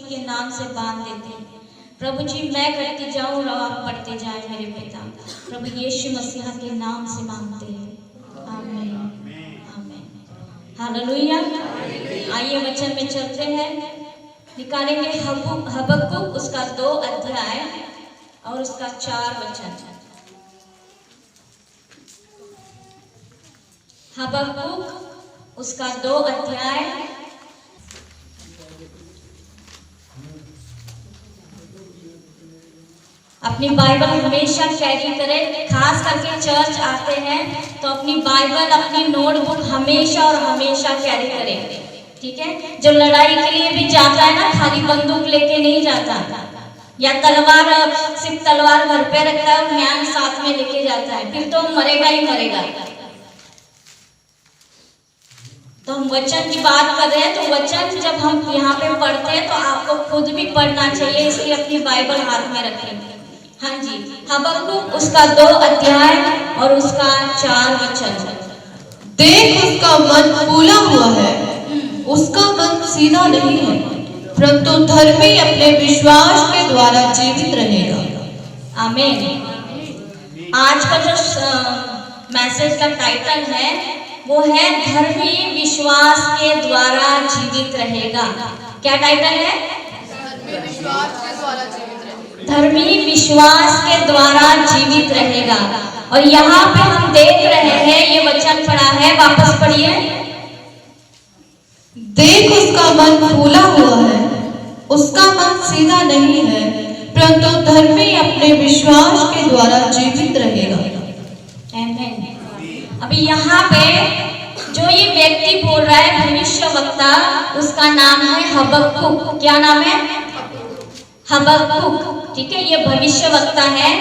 के नाम से बांध देते हैं। प्रभु जी मैं करती जाऊं और आप पढ़ते जाए मेरे पिता। प्रभु यीशु मसीह के नाम से मांगते हैं, आमीन आमीन हालेलुया। आइए वचन में चलते हैं, निकालेंगे हबक्कुक उसका 2 अध्याय और उसका 4 वचन। हबक्कुक उसका 2 अध्याय अपनी बाइबल हमेशा कैरी करें। खास करके चर्च आते हैं तो अपनी बाइबल अपनी नोटबुक हमेशा और हमेशा कैरी करें, ठीक है। जो लड़ाई के लिए भी जाता है ना, खाली बंदूक लेके नहीं जाता, या तलवार सिर्फ तलवार घर पे रखता है, ज्ञान साथ में लेके जाता है, फिर तो मरेगा ही मरेगा। तो हम वचन की बात कर रहे हैं, तो वचन जब हम यहाँ पे पढ़ते हैं तो आपको खुद भी पढ़ना चाहिए, इसलिए अपनी बाइबल हाथ में रखें। हाँ जी, हबक्कुक उसका 2 अध्याय और उसका 4 वचन। देख उसका मन फूला हुआ है, उसका मन सीधा नहीं है, परंतु धर्मी अपने विश्वास के द्वारा जीवित रहेगा। आमीन। आज का जो मैसेज का टाइटल है वो है धर्मी विश्वास के द्वारा जीवित रहेगा। क्या टाइटल है? धर्मी विश्वास के द्वारा जीवित रहेगा। और यहाँ पे हम देख रहे हैं, ये वचन पढ़ा है, वापस पढ़िए। देख उसका मन फूला हुआ है, उसका मन सीधा नहीं है, परंतु धर्मी अपने विश्वास के द्वारा जीवित रहेगा। अभी यहाँ पे जो ये व्यक्ति बोल रहा है भविष्यवक्ता, उसका नाम है हबक्कुक। क्या नाम है? हबक्कुक, ठीक है। ये भविष्यवक्ता है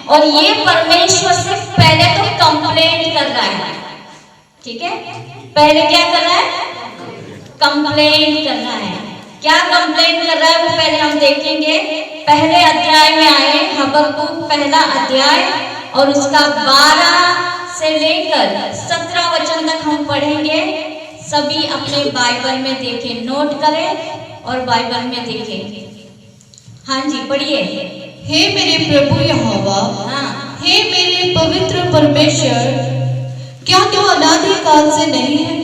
और ये परमेश्वर से पहले तो कंप्लेंट कर रहा है, ठीक है। पहले क्या कर रहा है? कंप्लेंट कर रहा है। क्या कंप्लेंट कर रहा है वो पहले हम देखेंगे। पहले अध्याय में आए, हबक्कुक पहला अध्याय और उसका 12 से लेकर 17 वचन तक हम पढ़ेंगे। सभी अपने बाइबल में देखें, नोट करें और बाइबल में देखें। हाँ जी, पढ़िए। हे मेरे प्रभु यहोवा, हाँ। हे मेरे पवित्र परमेश्वर, क्या तू अनादि काल से नहीं है?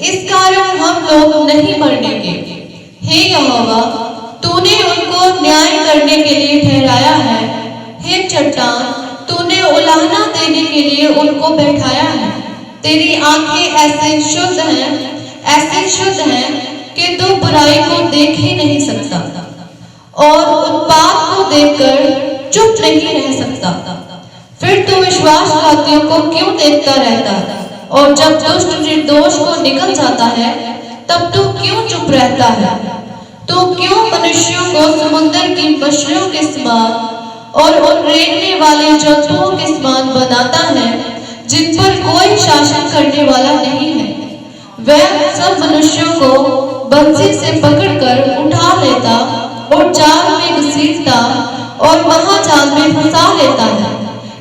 इस कारण हम लोग नहीं मरनेंगे। हे यहोवा, तूने उनको न्याय करने के लिए ठहराया है। हे चट्टान, तूने उलाहना देने के लिए उनको बैठाया है। तेरी आंखें ऐसे शुद्ध हैं कि तू बुराई को देख ही नहीं सकता और उत्पात को देखकर चुप नहीं रह सकता। फिर तू विश्वासघातियों को क्यों देखता रहता? और जब दुष्ट निर्दोष को निकल जाता है तब तू क्यों चुप रहता है? तू क्यों मनुष्यों को समुद्र की मछलियों के समान और उन रेंगने वाले जंतुओं के समान बनाता है जिन पर कोई शासन करने वाला नहीं है? वह सब मनुष्यों को बंसी से पकड़कर उठा लेता और जाल में घसीटता और महाजाल में फंसा लेता है।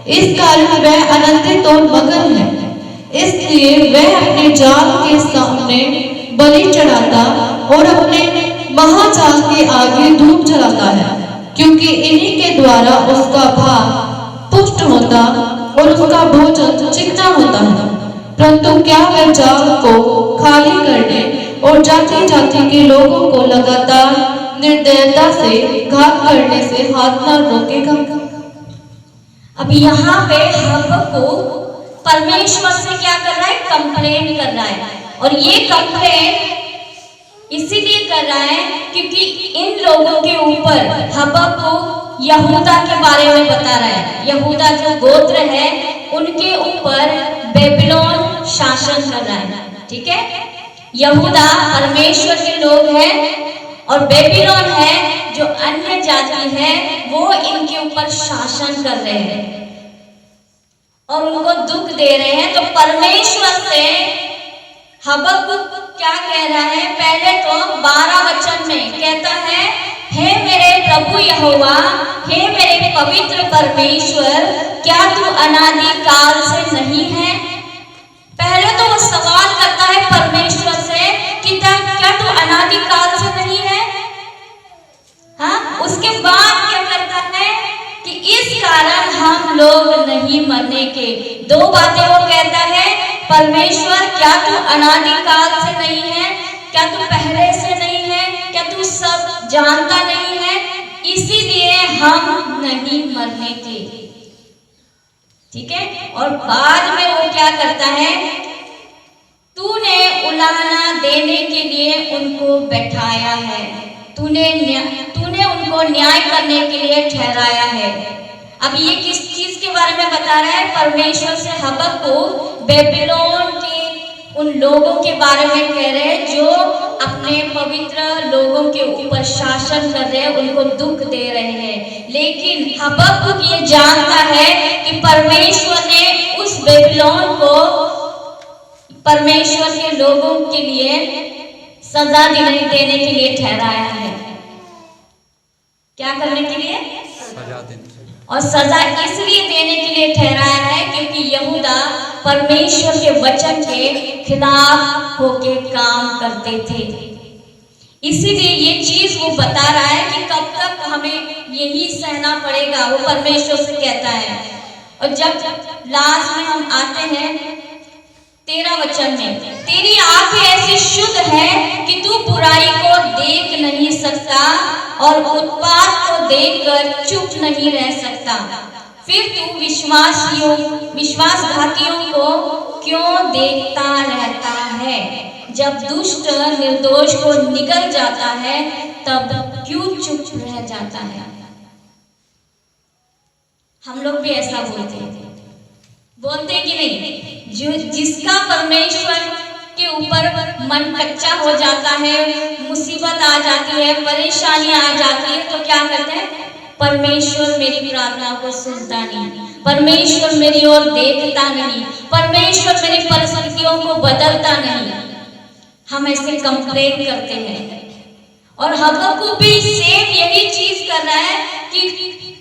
इस कारण वह आनंदित और मगन है, इसलिए वह अपने जाल के सामने बलि चढ़ाता और अपने महाजाल के आगे धूप जलाता है, क्योंकि इन्हीं के द्वारा उसका भाग पुष्ट होता और उसका भोजन चिकना होता है। परंतु क्या वह जाल को खाली करने और जाति जाति के लोगों को लगातार निर्दयता से घात करने से हाथ न रोकेगा? अब यहाँ पे हबक्कुक परमेश्वर से क्या कर रहा है? कंप्लेंट कर रहा है। और ये कंप्लेंट इसीलिए कर रहा है क्योंकि इन लोगों के ऊपर हबक्कुक यहूदा के बारे में बता रहा है। यहूदा जो गोत्र है उनके ऊपर बेबीलोन शासन कर रहा है, ठीक है। यहूदा परमेश्वर के लोग हैं और बेबीलोन है जो अन्य जाति है, वो इनके ऊपर शासन कर रहे हैं और उनको दुख दे रहे हैं। तो परमेश्वर से हबक्कुक क्या कह रहा है? पहले तो 12 वचन में कहता है, हे मेरे प्रभु यहोवा, हे मेरे पवित्र परमेश्वर, क्या तू अनादि काल से नहीं है? पहले तो वो सवाल करता है परमेश्वर से कि क्या तू अनादि काल से नहीं है? कारण हम लोग नहीं मरने के। दो बातें वो कहता है, परमेश्वर क्या तू अनादि काल से नहीं है, क्या तू पहले से नहीं है, क्या तू सब जानता नहीं है, इसीलिए हम नहीं मरने के। ठीक है। और बाद में वो क्या करता है, तूने उलाहना देने के लिए उनको बैठाया है, तूने उनको न्याय करने के लिए ठहराया है। अब ये किस चीज के बारे में बता रहा है, परमेश्वर से हबक्कूक बेबीलोन के उन लोगों के बारे में कह रहे हैं जो अपने पवित्र लोगों के ऊपर शासन कर रहे हैं, उनको दुख दे रहे हैं। लेकिन हबक्कूक ये जानता है कि परमेश्वर ने उस बेबीलोन को परमेश्वर के लोगों के लिए सजा देने के लिए ठहराया है। क्या करने के लिए? सजा देने। और सजा इसलिए देने के लिए ठहराया है क्योंकि यहूदा परमेश्वर के वचन के खिलाफ होके काम करते थे। इसीलिए ये चीज वो बता रहा है कि कब तक हमें यही सहना पड़ेगा, वो परमेश्वर से कहता है। और जब लास्ट में हम आते हैं 13 वचन में, तेरी आंखें ऐसी शुद्ध है कि तू बुराई को देख नहीं सकता और उत्पात को देखकर चुप नहीं रह सकता। फिर तू विश्वासघातियों को क्यों देखता रहता है? जब दुष्ट निर्दोष को निगल जाता है तब क्यों चुप रह जाता है? हम लोग भी ऐसा बोलते कि नहीं? जो जिसका परमेश्वर के ऊपर मन कच्चा हो जाता है, मुसीबत आ जाती है, परेशानियां आ जाती है, तो क्या करते हैं? परमेश्वर मेरी प्रार्थना को सुनता नहीं, परमेश्वर मेरी ओर देखता नहीं, परमेश्वर मेरी परिस्थितियों को बदलता नहीं। हम ऐसे कंप्लेन करते हैं। और हबक्कूक भी सेम यही चीज कर रहा है कि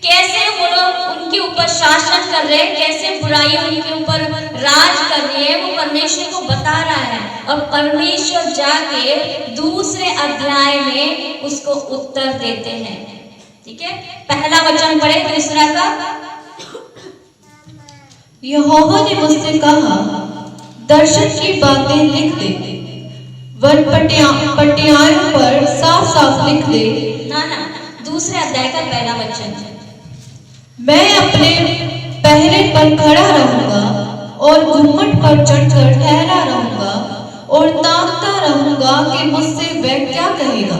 कैसे वो लोग उनके ऊपर शासन कर रहे हैं, कैसे बुराई उनके ऊपर राज कर रही है, वो परमेश्वर को बता रहा है। और परमेश्वर जाके दूसरे अध्याय में उसको उत्तर देते हैं। ठीक है, पहला वचन पढ़े दूसरा का। यहोवा ने मुझसे कहा, दर्शन की बातें लिख दे, वन पटियाओं पर साफ साफ लिख दे। ना दूसरे अध्याय का पहला वचन। मैं अपने पहरे पर खड़ा रहूंगा और गुम्मट पर चढ़कर ठहरा रहूंगा और ताकता रहूंगा कि मुझसे वह क्या कहेगा।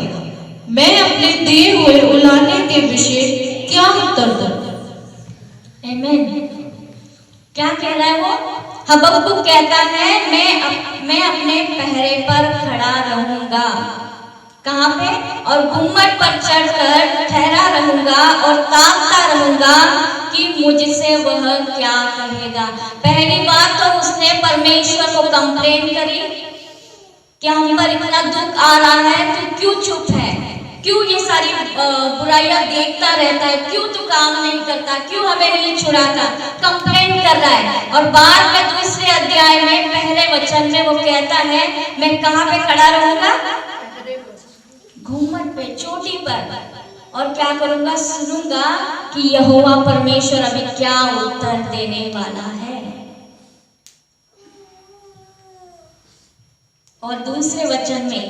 मैं अपने दिए हुए उलाहने के विषय क्या उत्तर दूं? आमीन। क्या कह रहा है वो? हबक्कूक कहता है मैं अपने पहरे पर खड़ा रहूंगा। कहाँ पे? और गुम्मट पर चढ़कर ठहरा रहूंगा और ताकता रहूंगा कि मुझसे वह क्या कहेगा। पहली बात तो उसने परमेश्वर को कंप्लेन करी कि हम पर इतना दुख आ रहा है, तू क्यों चुप है, क्यों ये सारी बुराइयां देखता रहता है, क्यों तू काम नहीं करता, क्यों हमें नहीं छुड़ाता, कंप्लेन कर रहा है। और बाद में दूसरे अध्याय में पहले वचन में वो कहता है मैं कहाँ पे खड़ा रहूंगा? घूमट पे, चोटी पर। और क्या करूंगा? सुनूंगा कि यहोवा परमेश्वर अभी क्या उत्तर देने वाला है। और दूसरे वचन में,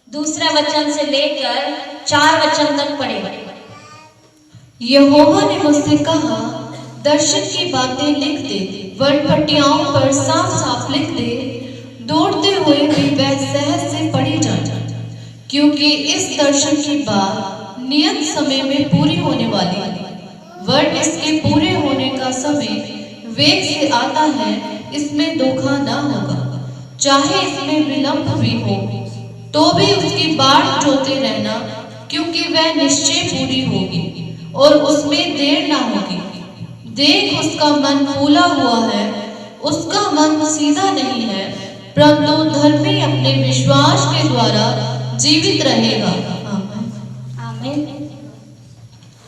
दूसरे वचन से लेकर 4 वचन तक पढ़े। यहोवा ने मुझसे कहा, दर्शन की बातें लिख दे, वन पटियाओं पर साफ साफ लिख दे, दौड़ते हुए भी वह सहज से पढ़ी जाए, क्योंकि इस दर्शन की बात नियत समय में पूरी होने वाली है। वरन इसके पूरे होने का समय वेग से आता है, इसमें धोखा न होगा। चाहे इसमें विलंब भी हो तो भी उसकी बाट जोते रहना, क्योंकि वह निश्चय पूरी होगी और उसमें देर ना होगी। देख, उसका मन फूला हुआ है, उसका मन सीधा नहीं है, परंतु धर्मी अपने विश्वास के द्वारा जीवित रहेगा। आमीन,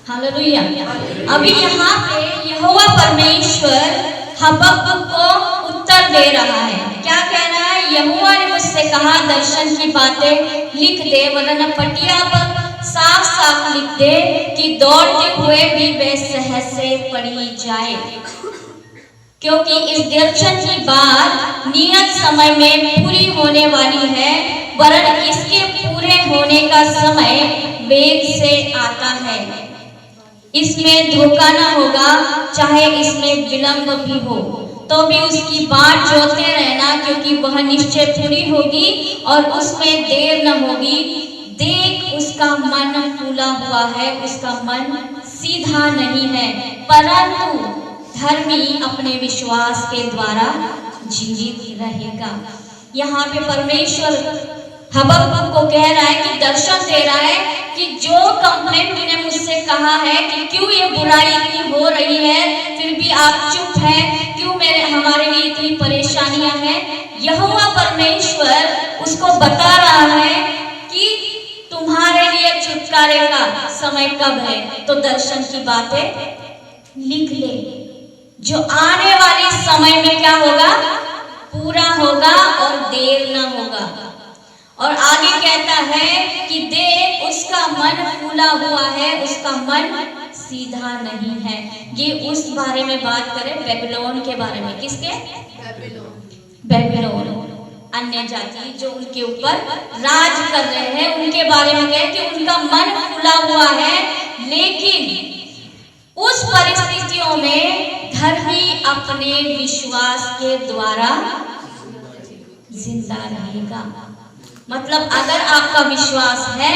हालेलुया। अभी यहाँ पे यहोवा परमेश्वर हबक्कूक को उत्तर दे रहा है। क्या कह रहा है? यहोवा ने मुझसे कहा दर्शन की बातें लिख दे, वरना पटिया पर साफ साफ बात लिख दे कि दौड़ते हुए भी वे सहज से पड़ी जाए, क्योंकि इस दर्शन की बात नियत समय में पूरी होने वाली है, वरन इसके पूरे होने का समय वेग से आता है। इसमें धोखा न होगा, चाहे इसमें विलंब भी हो, तो भी उसकी बाट जोते रहना, क्योंकि वह निश्चय पूरी होगी और उसमें देर न होगी। देख, उसका मन फूला हुआ है, उसका मन सीधा नहीं है, परंतु धर्मी अपने विश्वास के द्वारा जीवित रहेगा। यहाँ पे परमेश्वर हबक्कुक को कह रहा है कि दर्शन दे रहा है कि जो कंप्लेंट तूने मुझसे कहा है कि क्यों ये बुराई इतनी हो रही है, फिर भी आप चुप है, क्यों हमारे लिए इतनी परेशानियां हैं, यहोवा परमेश्वर उसको बता रहा है कि तुम्हारे लिए छुटकारे का समय कब है। तो दर्शन की बातें लिख ले, जो आने वाले समय में क्या होगा, पूरा होगा और देर ना होगा। और आगे कहता है कि देख, उसका मन फूला हुआ है, उसका मन सीधा नहीं है। ये उस बारे में बात करें, बेबीलोन के बारे में। किसके? बेबीलोन, अन्य जाति जो उनके ऊपर राज कर रहे हैं, उनके बारे में कहे कि उनका मन फूला हुआ है, लेकिन उस परिस्थितियों में धर्मी अपने विश्वास के द्वारा जिंदा रहेगा। मतलब अगर आपका विश्वास है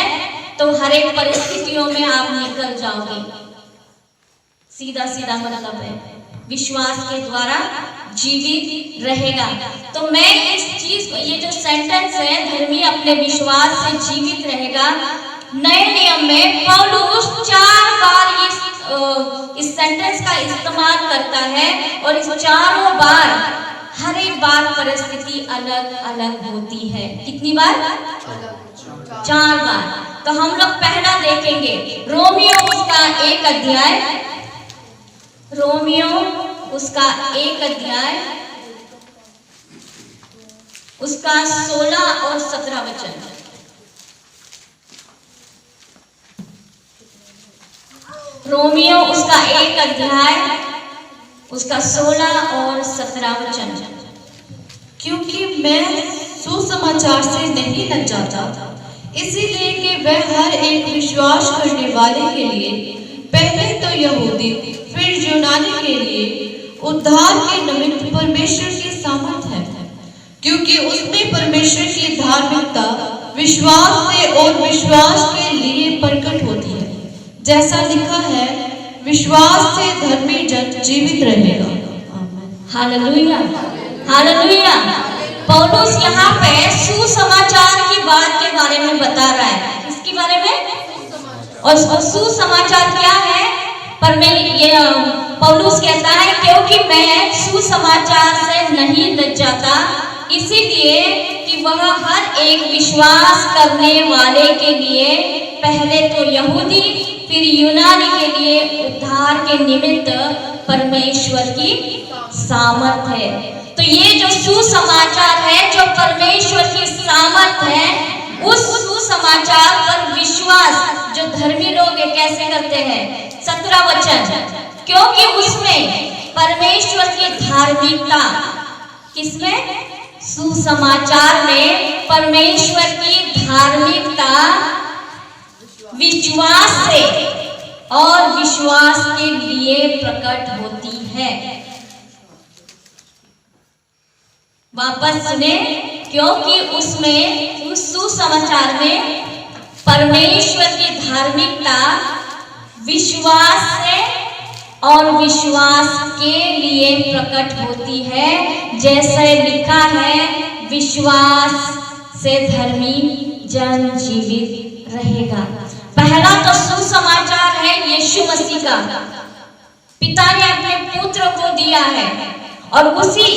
तो हर एक परिस्थितियों में आप निकल जाओगे। सीधा सीधा मतलब है, विश्वास के द्वारा जीवित रहेगा। तो मैं इस चीज को, ये जो सेंटेंस है, धर्मी अपने विश्वास से जीवित रहेगा, नए नियम में पौलुस 4 बार इस सेंटेंस का इस्तेमाल करता है, और इस चारों बार हर एक बार परिस्थिति अलग अलग होती है। कितनी बार? 4 बार। तो हम लोग पहला देखेंगे, रोमियो उसका 1 अध्याय, रोमियो उसका 1 अध्याय, उसका 16 और 17 वचन। रोमियो उसका 1 अध्याय, उसका 16 और 17 वचन। क्योंकि मैं सुसमाचार से नहीं लग जाता, इसीलिए कि वह हर एक विश्वास करने वाले के लिए, पहले तो यहूदी फिर यूनानी के लिए उद्धार के निमित्त परमेश्वर की सामर्थ है, क्योंकि उसमें परमेश्वर की धार्मिकता विश्वास से और विश्वास के लिए प्रकट होती है। जैसा लिखा है, विश्वास से धर्मी जन जीवित रहेगा। Hallelujah, hallelujah. पौलुस यहाँ पे सुसमाचार की बात के बारे में बता रहा है। किसके बारे में? और सुसमाचार क्या है? पौलुस कहता है, क्योंकि मैं सुसमाचार से नहीं लज जाता, इसीलिए कि वह हर एक विश्वास करने वाले के लिए, पहले तो यहूदी फिर यूनानी के लिए उद्धार के निमित्त परमेश्वर की सामर्थ है। तो ये जो सुसमाचार है, जो परमेश्वर की सामर्थ है, उस सुसमाचार पर विश्वास जो धर्मी लोग कैसे करते हैं? 17 वचन, क्योंकि उसमें परमेश्वर की धार्मिकता, किसमें? सुसमाचार में परमेश्वर की धार्मिकता विश्वास से और विश्वास के लिए प्रकट होती है। वापस सुने, क्योंकि उसमें, उस सुसमाचार में परमेश्वर की धार्मिकता विश्वास से और विश्वास के लिए प्रकट होती है। जैसे लिखा है, विश्वास से धर्मी जन जीवित रहेगा। पहला तो सुसमाचार है यीशु मसीह का, पिता ने अपने पुत्र को दिया है, और उसी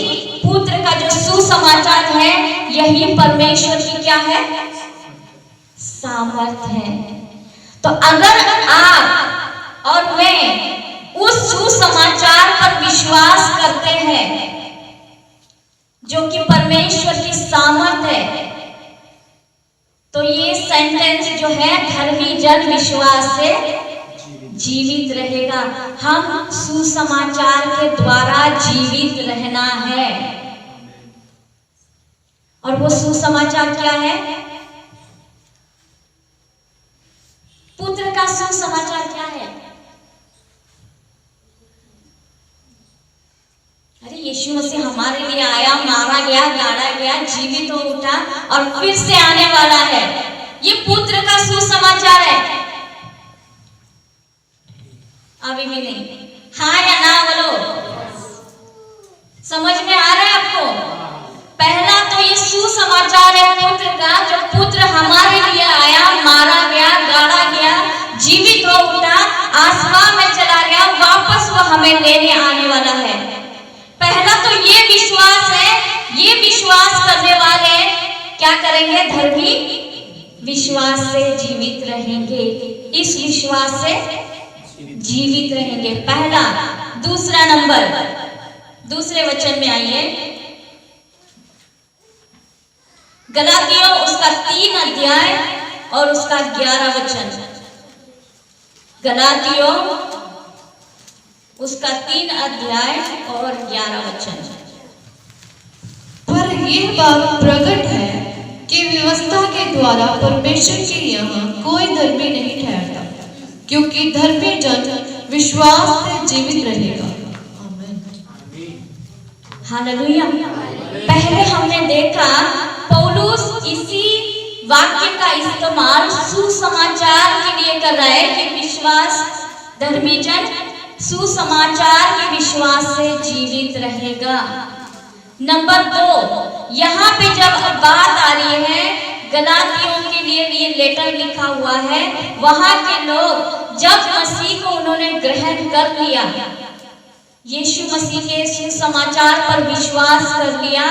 पुत्र का जो सुसमाचार है, यही परमेश्वर की क्या है? सामर्थ है। तो अगर आप और मैं उस सुसमाचार पर विश्वास करते हैं, जो कि परमेश्वर की सामर्थ है, तो तो ये सेंटेंस जो है, धर्मी जन विश्वास से जीवित रहेगा। हम सुसमाचार के द्वारा जीवित रहना है। और वो सुसमाचार क्या है? पुत्र का सुसमाचार क्या है? अरे यीशु मसीह हमारे लिए आया, मारा गया, गाड़ा गया, जीवित हो उठा और फिर से आने वाला है। ये पुत्र का सुसमाचार है। अभी भी नहीं, हाँ या ना बोलो। समझ में आ रहा है आपको? पहला तो ये सुसमाचार है पुत्र का, जो पुत्र हमारे लिए आया, मारा गया, गाड़ा गया, जीवित हो उठा, आसमान में चला गया, वापस वो हमें लेने आने वाला है। पहला तो ये विश्वास है। ये विश्वास करने वाले क्या करेंगे? धर्मी विश्वास से जीवित रहेंगे। इस विश्वास से जीवित रहेंगे, पहला। दूसरा नंबर, दूसरे वचन में आइए, गलातियों उसका 3 अध्याय और उसका 11 वचन। गलातियों उसका 3 अध्याय और 11 वचन। पर यह बात प्रकट है कि व्यवस्था के द्वारा परमेश्वर के यहाँ कोई धर्मी नहीं ठहरता, क्योंकि धर्मी जन विश्वास से जीवित रहेगा। हालेलुया। पहले हमने देखा पौलुस इसी वाक्य का इस्तेमाल सुसमाचार के लिए कर रहा है कि विश्वास, धर्मी जन सुसमाचार के विश्वास से जीवित रहेगा। नंबर 2, यहाँ पे जब बात आ रही है, गलातियों के लिए ये लेटर लिखा हुआ है, वहां के लोग जब मसीह को उन्होंने ग्रहण कर लिया, यीशु मसीह के सुसमाचार पर विश्वास कर लिया,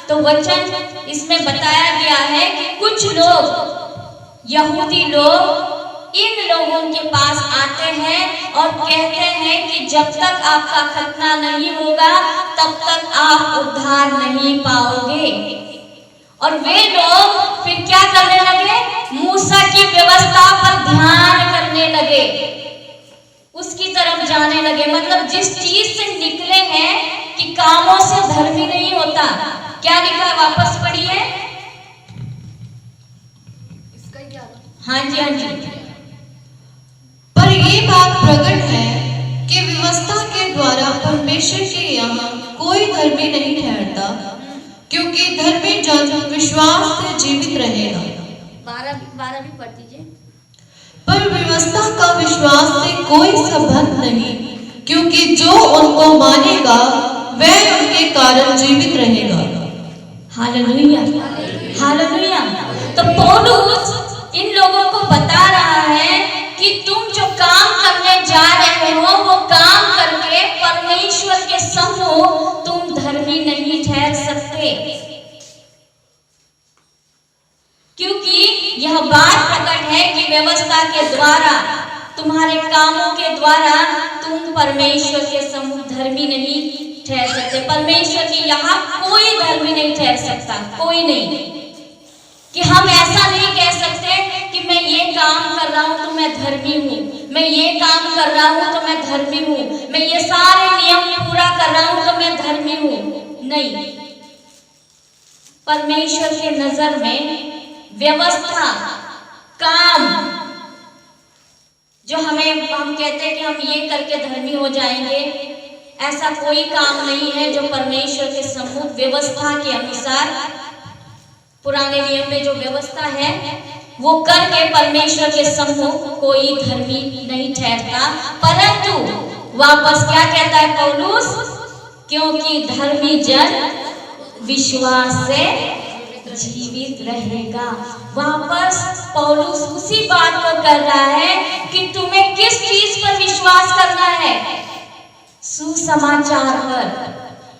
तो वचन इसमें बताया गया है कि कुछ लोग, यहूदी लोग, इन लोगों के पास आते हैं और कहते हैं कि जब तक आपका खतना नहीं होगा तब तक आप उद्धार नहीं पाओगे। और वे लोग फिर क्या करने लगे? मूसा की व्यवस्था पर ध्यान करने लगे, उसकी तरफ जाने लगे। मतलब जिस चीज से निकले हैं कि कामों से धर्मी नहीं होता। क्या लिखा? वापस पढ़िए। हाँ जी, हाँ जी। पर ये बात प्रकट है कि व्यवस्था के द्वारा परमेश्वर के यहाँ कोई धर्मी नहीं ठहरता, क्योंकि धर्मी जन विश्वास से जीवित रहेगा। 12 भी पढ़ दीजिए। पर व्यवस्था का विश्वास से कोई संबंध नहीं, क्योंकि जो उनको मानेगा वह उनके कारण जीवित रहेगा। Hallelujah, hallelujah. तो पौलुस इन लोगों को बता रहा है कि तुम जो काम करने जा रहे हो वो काम करके परमेश्वर के सम्मुख तुम धर्मी नहीं ठहर सकते, क्योंकि यह बात प्रकट है कि व्यवस्था के द्वारा, तुम्हारे कामों के द्वारा तुम परमेश्वर के सम्मुख धर्मी नहीं ठहर सकते। परमेश्वर के यहाँ कोई धर्मी नहीं ठहर सकता, कोई नहीं। कि हम ऐसा नहीं कह सकते कि मैं ये काम कर रहा हूं तो मैं धर्मी हूं, मैं ये काम कर रहा हूं तो मैं धर्मी हूं, मैं ये सारे नियम पूरा कर रहा हूं तो मैं धर्मी हूं। नहीं, परमेश्वर के नजर में व्यवस्था, काम, जो हम कहते हैं कि हम ये करके धर्मी हो जाएंगे, ऐसा कोई काम नहीं है जो परमेश्वर के सम्मुख व्यवस्था के अनुसार, पुराने नियम में जो व्यवस्था है वो करके परमेश्वर के सम्मुख कोई धर्मी नहीं ठहरता। परंतु वापस क्या कहता है पौलुस? क्योंकि धर्मी जन विश्वास से जीवित रहेगा। वापस पौलुस उसी बात को कर रहा है कि तुम्हें किस चीज पर विश्वास करना है? सुसमाचार पर।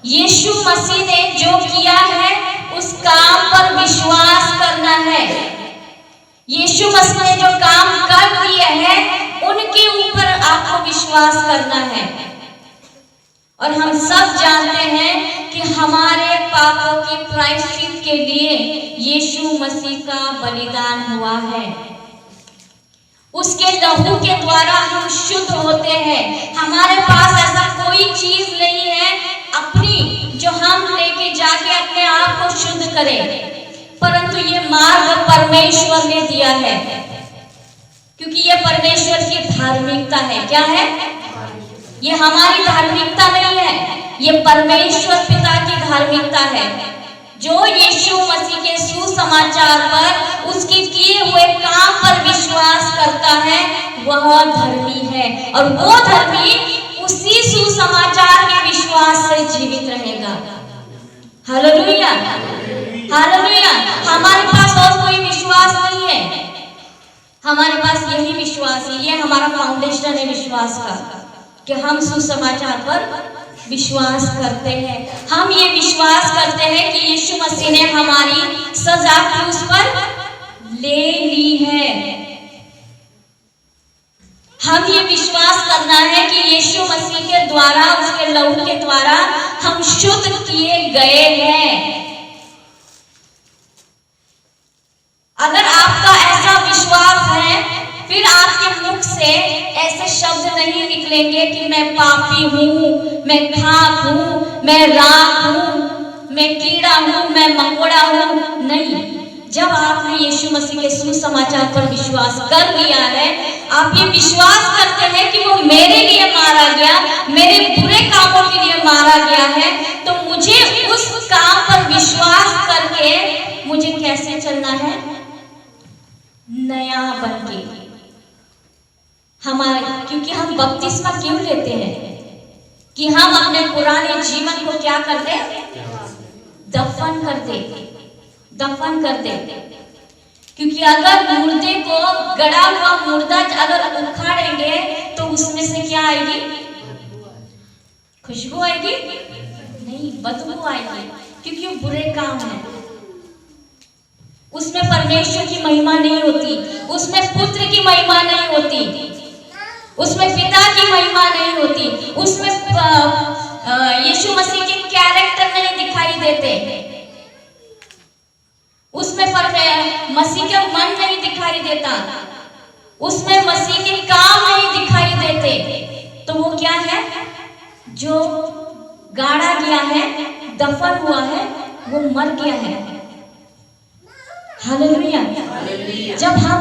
यीशु मसीह ने जो किया है उस काम पर विश्वास करना है। यीशु मसीह ने जो काम कर दिए हैं उनके ऊपर आपको विश्वास करना है। और हम सब जानते हैं कि हमारे पापों के प्रायश्चित के लिए यीशु मसीह का बलिदान हुआ है। उसके लहू के द्वारा हम शुद्ध होते हैं। हमारे पास ऐसा कोई चीज नहीं है अपनी जो हम लेके जाके अपने आप को शुद्ध करें, परंतु ये मार्ग परमेश्वर ने दिया है, क्योंकि ये परमेश्वर की धार्मिकता है। क्या है? ये हमारी धार्मिकता नहीं है, ये परमेश्वर पिता की धार्मिकता है। जो यीशु मसीह के सुसमाचार पर, उसके किए हुए काम पर विश्वास करता है, वह धर्मी है, और वो धर्मी उसी सुसमाचार के विश्वास से जीवित रहेगा। Hallelujah, hallelujah. हमारे पास और कोई विश्वास नहीं है, हमारे पास यही विश्वास है। ये हमारा फाउंडेशन है विश्वास का, कि हम सुसमाचार पर विश्वास करते हैं। हम ये विश्वास करते हैं कि यीशु मसीह ने हमारी सजा क्रूस पर ले ली है। हम ये विश्वास करना है कि यीशु मसीह के द्वारा, उसके लहू के द्वारा हम शुद्ध किए गए हैं। अगर आपका ऐसा विश्वास है, फिर आपके मुख से ऐसे शब्द नहीं निकलेंगे कि मैं पापी हूँ, मैं खाक हूँ, मैं राख हूँ, मैं कीड़ा हूँ, मैं मकोड़ा हूँ। नहीं, जब आपने यीशु मसीह के सुसमाचार पर विश्वास कर लिया है, आप ये विश्वास करते हैं कि वो मेरे लिए मारा गया, मेरे बुरे कामों के लिए मारा गया है, तो मुझे उस काम पर विश्वास करके मुझे कैसे चलना है? नया बनके। क्योंकि हम बपतिस्मा क्यों लेते हैं? कि हम अपने पुराने जीवन को क्या कर दे? दफन कर दे, दफन कर दे। क्योंकि अगर मुर्दे को, गड़ा हुआ मुर्दा अगर उखाड़ेंगे तो उसमें से क्या आएगी? खुशबू आएगी? नहीं, बदबू आएगी, क्योंकि वो बुरे काम है। उसमें परमेश्वर की महिमा नहीं होती, उसमें पुत्र की महिमा नहीं होती, उसमें पिता की महिमा नहीं होती, उसमें यीशु मसीह के कैरेक्टर नहीं दिखाई देते, उसमें मसीह का मन नहीं दिखाई देता, उसमें मसीह के काम नहीं दिखाई देते। तो वो क्या है? जो गाड़ा गया है, दफन हुआ है, वो मर गया है। हालेलुया। जब हम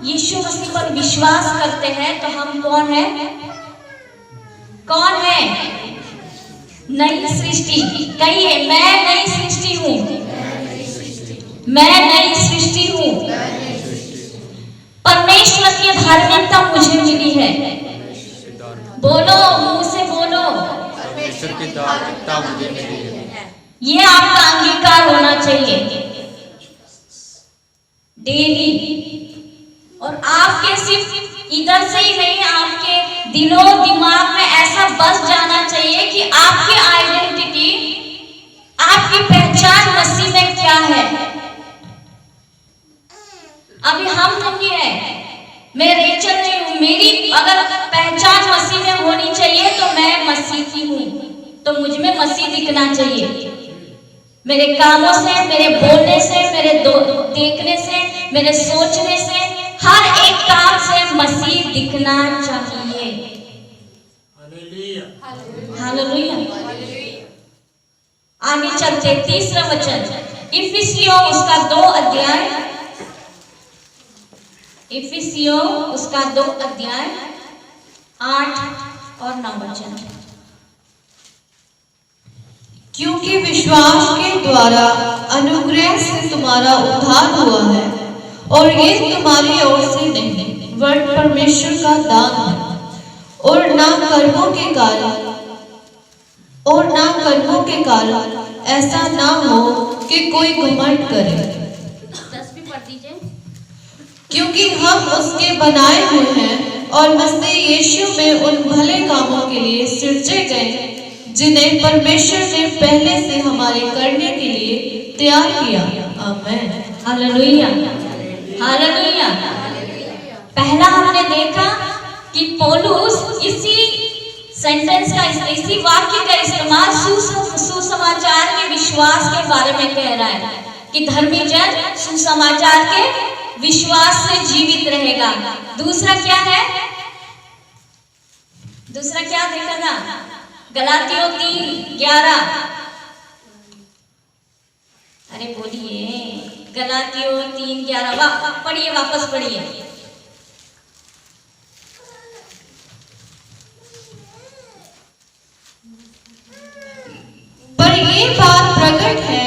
यीशु मसीह पर विश्वास करते हैं तो हम कौन है? कौन है? नई सृष्टि। कहिए, मैं नई सृष्टि हूँ, मैं नई सृष्टि हूँ। परमेश्वर की धार्मिकता मुझे मिली है। बोलो, मुंह से बोलो, परमेश्वर की धार्मिकता मुझे मिली है। ये आपका अंगीकार होना चाहिए डेली। और आपके सिर्फ इधर से ही नहीं, आपके दिलों दिमाग में ऐसा बस जाना चाहिए कि आपकी आइडेंटिटी, आपकी पहचान मसीह में क्या है। अभी हम नहीं है, मैं रेचल नहीं हूं। मेरी अगर पहचान मसीह में होनी चाहिए तो मैं मसीह की हूं, तो मुझ में मसीह दिखना चाहिए। मेरे कामों से, मेरे बोलने से, मेरे देखने से, मेरे सोचने से, हर एक काम से मसीह दिखना चाहिए। हालेलुया। आगे चलते, तीसरा वचन, इफिसियों उसका 2 अध्याय, इफिसियों उसका 2 अध्याय 8 और 9 वचन। क्योंकि विश्वास के द्वारा अनुग्रह से तुम्हारा उद्धार हुआ है, और ये तुम्हारी ओर से नहीं वरन परमेश्वर का दान है, और ना कर्मों के कारण ऐसा ना हो कि कोई घमंड करे। 10 भी पढ़ दीजिए। क्योंकि हम उसके बनाए हुए हैं और मसीह यीशु में उन भले कामों के लिए सृजे गए जिन्हें परमेश्वर ने पहले से हमारे करने के लिए तैयार किया। आमीन। Hallelujah, hallelujah. पहला हमने देखा कि पौलुस इसी सेंटेंस का इसी वाक्य का इस्तेमाल सुसमाचार के विश्वास के बारे में कह रहा है कि धर्मी जन सुसमाचार के विश्वास से जीवित रहेगा। दूसरा क्या है? दूसरा क्या देखा था? गलातियों 3:11। अरे बोलिए, गलातियों 3:11 पढ़िए, वापस पढ़िए। पर ये बात प्रकट है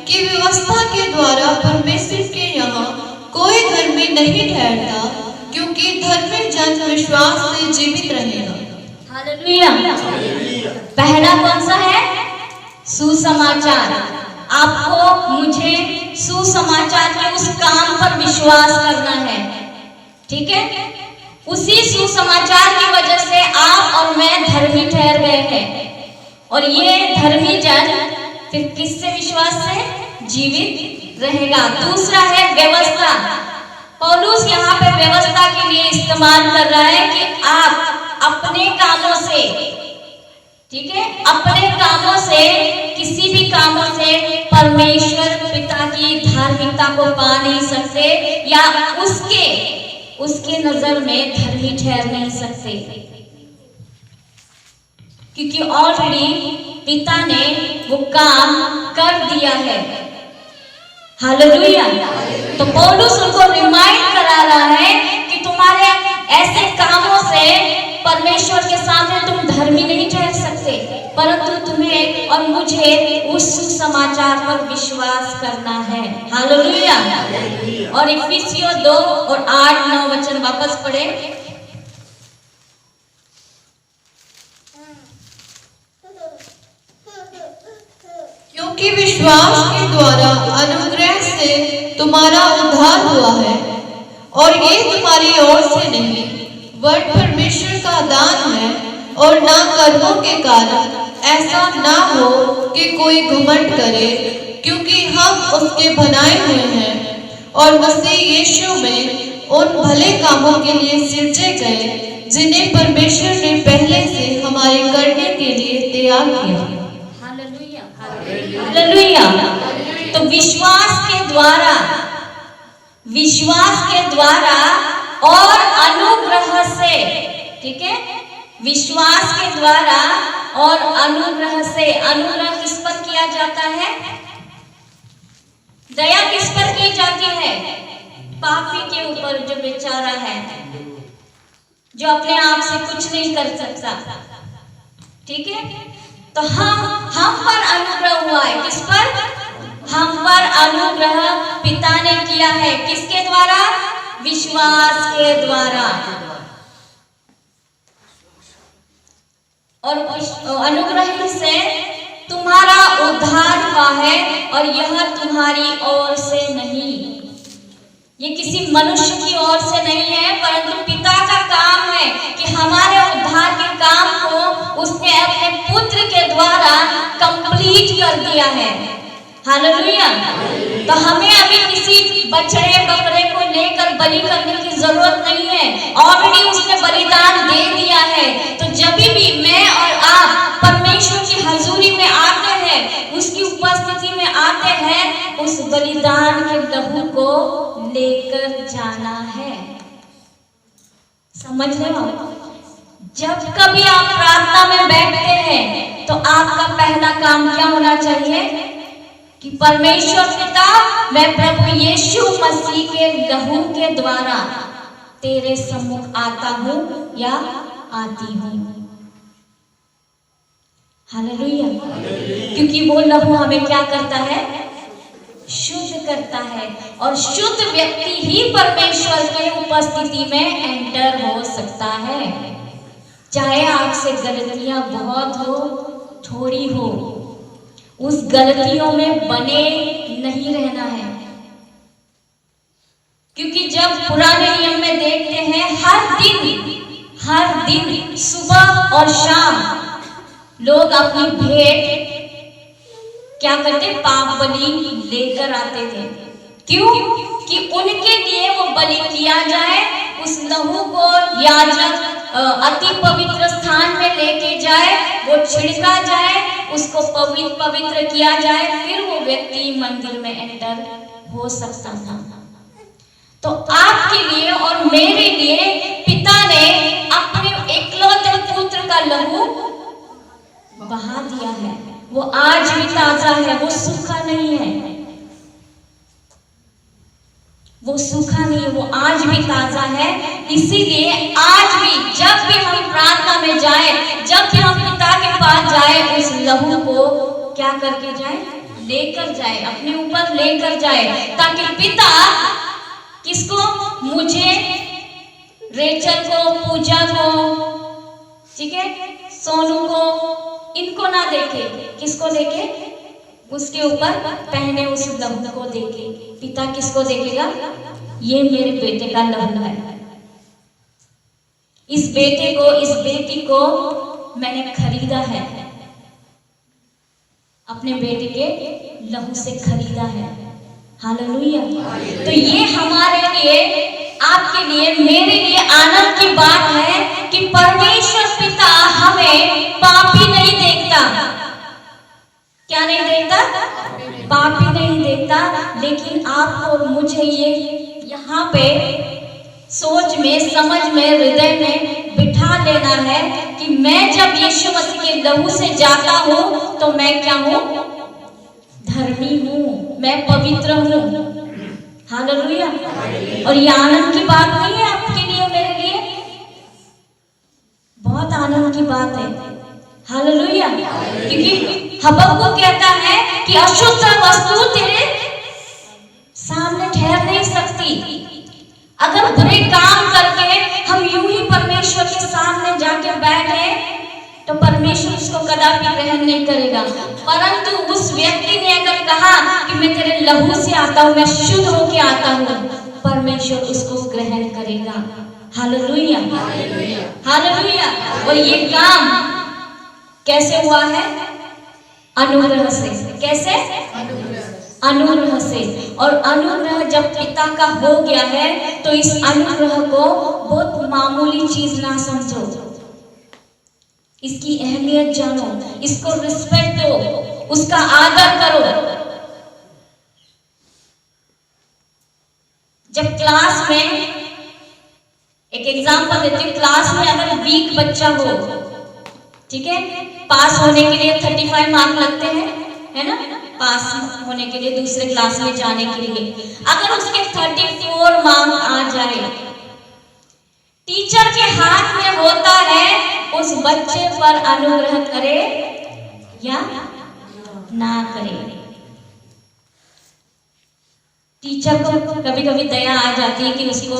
कि व्यवस्था के द्वारा परमेश्वर के यहाँ कोई धर्मी नहीं ठहरता, क्योंकि धर्मी जन विश्वास से जीवित रहेगा। हालेलुया। पहला कौन सा है? सुसमाचार। आपको मुझे सुसमाचार के उस काम पर विश्वास करना है, ठीक है? उसी सुसमाचार की वजह से आप और मैं धर्मी ठहर गए हैं, और ये धर्मी जन फिर किससे विश्वास से जीवित रहेगा? दूसरा है व्यवस्था। पौलुस यहाँ पे व्यवस्था के लिए इस्तेमाल कर रहा है कि आप अपने कामों से, ठीक है, अपने कामों से, किसी भी कामों से परमेश्वर पिता की धार्मिकता को पा नहीं सकते, या उसके नजर में धर्मी ठहर नहीं सकते, क्योंकि ऑलरेडी पिता ने वो काम कर दिया है। हालेलुया। तो पौलुस उनको रिमाइंड करा रहा है कि तुम्हारे ऐसे कामों से परमेश्वर के सामने तुम धर्मी नहीं ठहर सकते, परंतु तुम्हें और मुझे उस सुसमाचार पर विश्वास करना है। हालेलुया। और इफिसियों 2:8-9 वचन वापस पढ़े। क्योंकि विश्वास के द्वारा अनुग्रह से तुम्हारा उद्धार हुआ है, और ये तुम्हारी ओर से नहीं वरन परमेश्वर का दान है, और ना कर्मों के कारण, ऐसा ना हो कि कोई घमंड करे, क्योंकि हम उसके बनाए हुए हैं और मसीह यीशु में उन भले कामों के लिए सिरजे गए जिन्हें परमेश्वर ने पहले से हमारे करने के लिए तैयार किया। हालेलुया। तो विश्वास के द्वारा और अनुग्रह से, ठीक है, विश्वास के द्वारा और अनुग्रह से। अनुग्रह किस पर किया जाता है? दया किस पर की जाती है? पापी के ऊपर, जो बेचारा है, जो अपने आप से कुछ नहीं कर सकता, ठीक है। तो हम पर अनुग्रह हुआ है। किस पर? हम पर अनुग्रह पिता ने किया है। किसके द्वारा? विश्वास के द्वारा। और अनुग्रह से तुम्हारा उद्धार हुआ है, और यह तुम्हारी ओर से नहीं, ये किसी मनुष्य की ओर से नहीं है, परंतु पिता का काम है कि हमारे उद्धार के काम को उसने अपने पुत्र के द्वारा कंप्लीट कर दिया है। हालेलुया। तो हमें अभी किसी बछड़े बकरे को लेकर बलि करने की जरूरत नहीं है, ऑलरेडी उसने बलिदान दे दिया है। तो जब भी मैं और आप परमेश्वर की हजूरी में आते हैं, उसकी उपस्थिति में आते हैं, उस बलिदान के लहू को लेकर जाना है। समझ रहे हो? जब कभी आप प्रार्थना में बैठते हैं तो आपका पहला काम क्या होना चाहिए? कि परमेश्वर पिता, मैं प्रभु यीशु मसीह के लहू के द्वारा तेरे सम्मुख आता हूं या आती हूं। हालेलुया। क्योंकि वो लहू हमें क्या करता है? शुद्ध करता है, और शुद्ध व्यक्ति ही परमेश्वर के उपस्थिति में एंटर हो सकता है। चाहे आपसे गलतियां बहुत हो, थोड़ी हो, उस गलतियों में बने नहीं रहना है। क्योंकि जब पुराने नियम में देखते हैं, हर दिन सुबह और शाम लोग अपनी भेंट क्या करते? पाप बलि लेकर आते थे। क्यों? कि उनके लिए वो बलि किया जाए, उस लहू को याजक अति पवित्र स्थान में लेके छिड़का जाए, उसको पवित्र किया जाए, फिर वो व्यक्ति मंदिर में एंटर हो सकता था। तो आपके लिए और मेरे लिए पिता ने अपने एकलौते पुत्र का लहू बहा दिया है। वो आज भी ताजा है, वो सूखा नहीं है, वो सूखा नहीं है, वो आज भी ताजा है। इसीलिए आज भी जब भी हम प्रार्थना में जाए, जब भी हम पिता के पास जाए, उस लहू को क्या करके जाए? लेकर जाए, अपने ऊपर लेकर जाए, ताकि पिता किसको? मुझे, रेचल को, पूजा को, ठीक है, सोनू को, इनको ना देखे, किसको देखे? उसके ऊपर पहने उस लहू को देखे। पिता किसको देखेगा? ये मेरे बेटे का लहू है, इस बेटे को, इस बेटी को मैंने खरीदा है, अपने बेटे के लहू से खरीदा है। हालेलुया। तो ये हमारे लिए, आपके लिए, मेरे लिए आनंद की बात है कि परमेश्वर पिता हमें पापी नहीं देखता। क्या नहीं देखता? पापी नहीं देखता। लेकिन आपको और मुझे ये यहाँ पे सोच में, समझ में, हृदय में बिठा लेना है कि मैं जब यीशु मसीह के लहू से जाता हूँ तो मैं क्या हूँ? धर्मी हूँ, मैं पवित्र हूँ। हालेलुया। और ये आनंद की बात नहीं है आपके लिए, मेरे लिए बहुत आनंद की बात है। हालेलुया। क्योंकि हबक्कुक कहता है कि अशुद्ध वस्तु तेरे सामने ठहर नहीं सकती। अगर बुरे काम करके हम यूं ही परमेश्वर के सामने जाके बैठे तो परमेश्वर उसको कदापि ग्रहण नहीं करेगा। परंतु उस व्यक्ति ने अगर कहा कि मैं तेरे लहू से आता हूँ, मैं शुद्ध होके आता हूँ, परमेश्वर उसको ग्रहण करेगा। Hallelujah, hallelujah. और ये काम कैसे हुआ है? अनुग्रह से। कैसे? अनुग्रह से। और अनुग्रह जब पिता का हो गया है तो इस अनुग्रह को बहुत मामूली चीज ना समझो, इसकी अहमियत जानो, इसको रिस्पेक्ट दो, उसका आदर करो। जब क्लास में, एक एग्जांपल देती हूँ, क्लास में अगर वीक बच्चा हो, ठीक है, पास होने के लिए 35 मार्क लगते हैं, है ना, पास होने के लिए, दूसरे क्लास में जाने के लिए। अगर उसके 34 मार्क आ जाए, टीचर के हाथ में होता है उस बच्चे पर अनुग्रह करे या ना करे। टीचर को कभी कभी दया आ जाती है कि उसको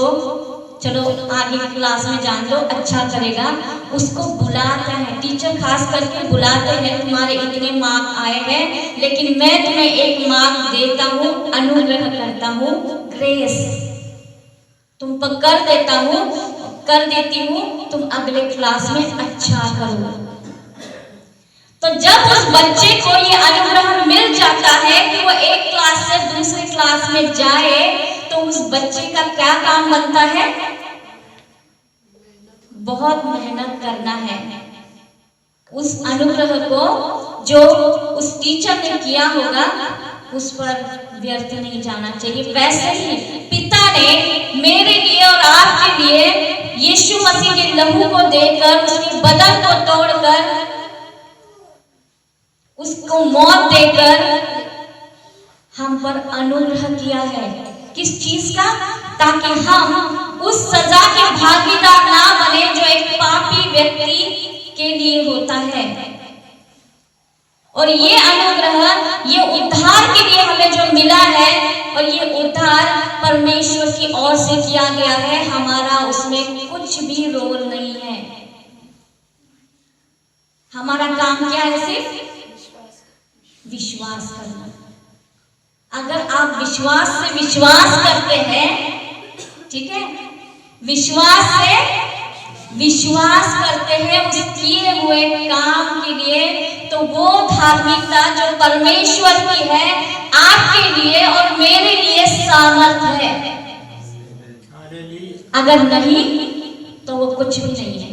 चलो आगे क्लास में जान लो, अच्छा करेगा, उसको बुलाता है। टीचर खास करके बुलाते हैं, तुम्हारे इतने मार्क आए हैं लेकिन मैं तुम्हें 1 मार्क देता हूँ, अनुग्रह करता हूँ, ग्रेस तुम पर कर देता हूँ, कर देती हूँ, तुम अगले क्लास में अच्छा करो। तो जब उस बच्चे को ये अनुग्रह मिल जाता है कि वो एक क्लास से दूसरे क्लास में जाए, तो उस बच्चे का क्या काम बनता है? बहुत मेहनत करना है। उस अनुग्रह को जो उस टीचर ने किया होगा उस पर व्यर्थ नहीं जाना चाहिए। वैसे ही पिता ने मेरे लिए और आपके लिए यीशु मसीह के लहू को देकर, उसके बदन को तोड़कर, उसको मौत देकर हम पर अनुग्रह किया है। किस चीज का? ताकि हम उस सजा के भागीदार ना बने जो एक पापी व्यक्ति के लिए होता है। और ये अनुग्रह, ये उद्धार के लिए हमें जो मिला है, और ये उद्धार परमेश्वर की ओर से किया गया है, हमारा उसमें कुछ भी रोल नहीं है। हमारा काम क्या है? सिर्फ विश्वास करना। अगर आप विश्वास से विश्वास करते हैं, ठीक है, विश्वास से विश्वास करते हैं उस किए हुए काम के लिए, तो वो धार्मिकता जो परमेश्वर की है, आपके लिए और मेरे लिए सामर्थ है। अगर नहीं तो वो कुछ भी नहीं है।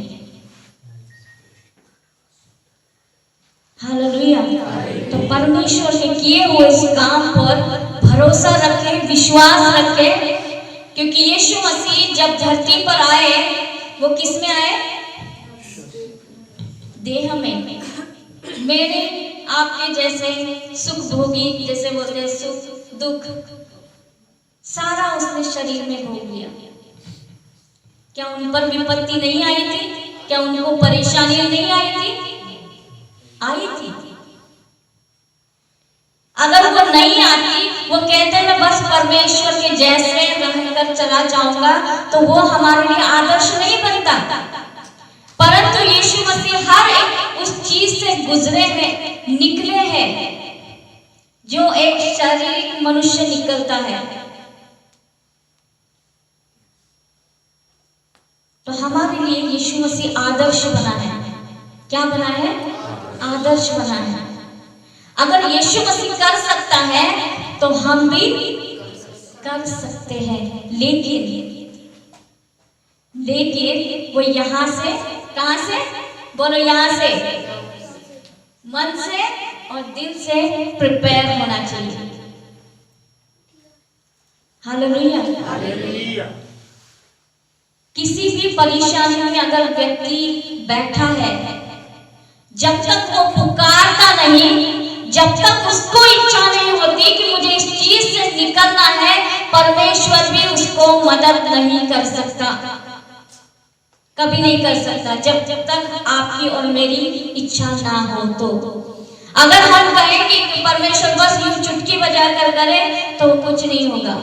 परमेश्वर ने किए हुए इस काम पर भरोसा रखें, विश्वास रखें, क्योंकि यीशु मसीह जब धरती पर आए वो किस में आए? देह में। मेरे आपके जैसे सुख भोगी, जैसे बोलते हैं सुख दुख, सारा उसने शरीर में भोग लिया। क्या उन पर विपत्ति नहीं आई थी? क्या उनको परेशानी नहीं आई थी? आई थी। अगर वो नहीं आती, वो कहते मैं बस परमेश्वर के जैसे रहकर चला जाऊंगा, तो वो हमारे लिए आदर्श नहीं बनता। परंतु यीशु मसीह हर एक उस चीज से गुजरे हैं, निकले हैं जो एक शारीरिक मनुष्य निकलता है। तो हमारे लिए यीशु मसीह आदर्श बना है। क्या बना है? आदर्श बना है। अगर यीशु मसीह कर सकता है तो हम भी कर सकते हैं, लेकिन वो यहां से, कहां से? बोलो, यहां से, मन से और दिल से प्रिपेयर होना चाहिए। Hallelujah, hallelujah. किसी भी परेशानी में अगर व्यक्ति बैठा है, जब तक वो पुकारता नहीं, जब तक उसको इच्छा नहीं होती कि मुझे इस चीज से निकलना है, परमेश्वर भी उसको मदद नहीं कर सकता, कभी नहीं कर सकता, जब तक आपकी और मेरी इच्छा ना हो। तो अगर हम कहेंगे कि परमेश्वर बस यूं चुटकी बजा कर करे, तो कुछ नहीं होगा।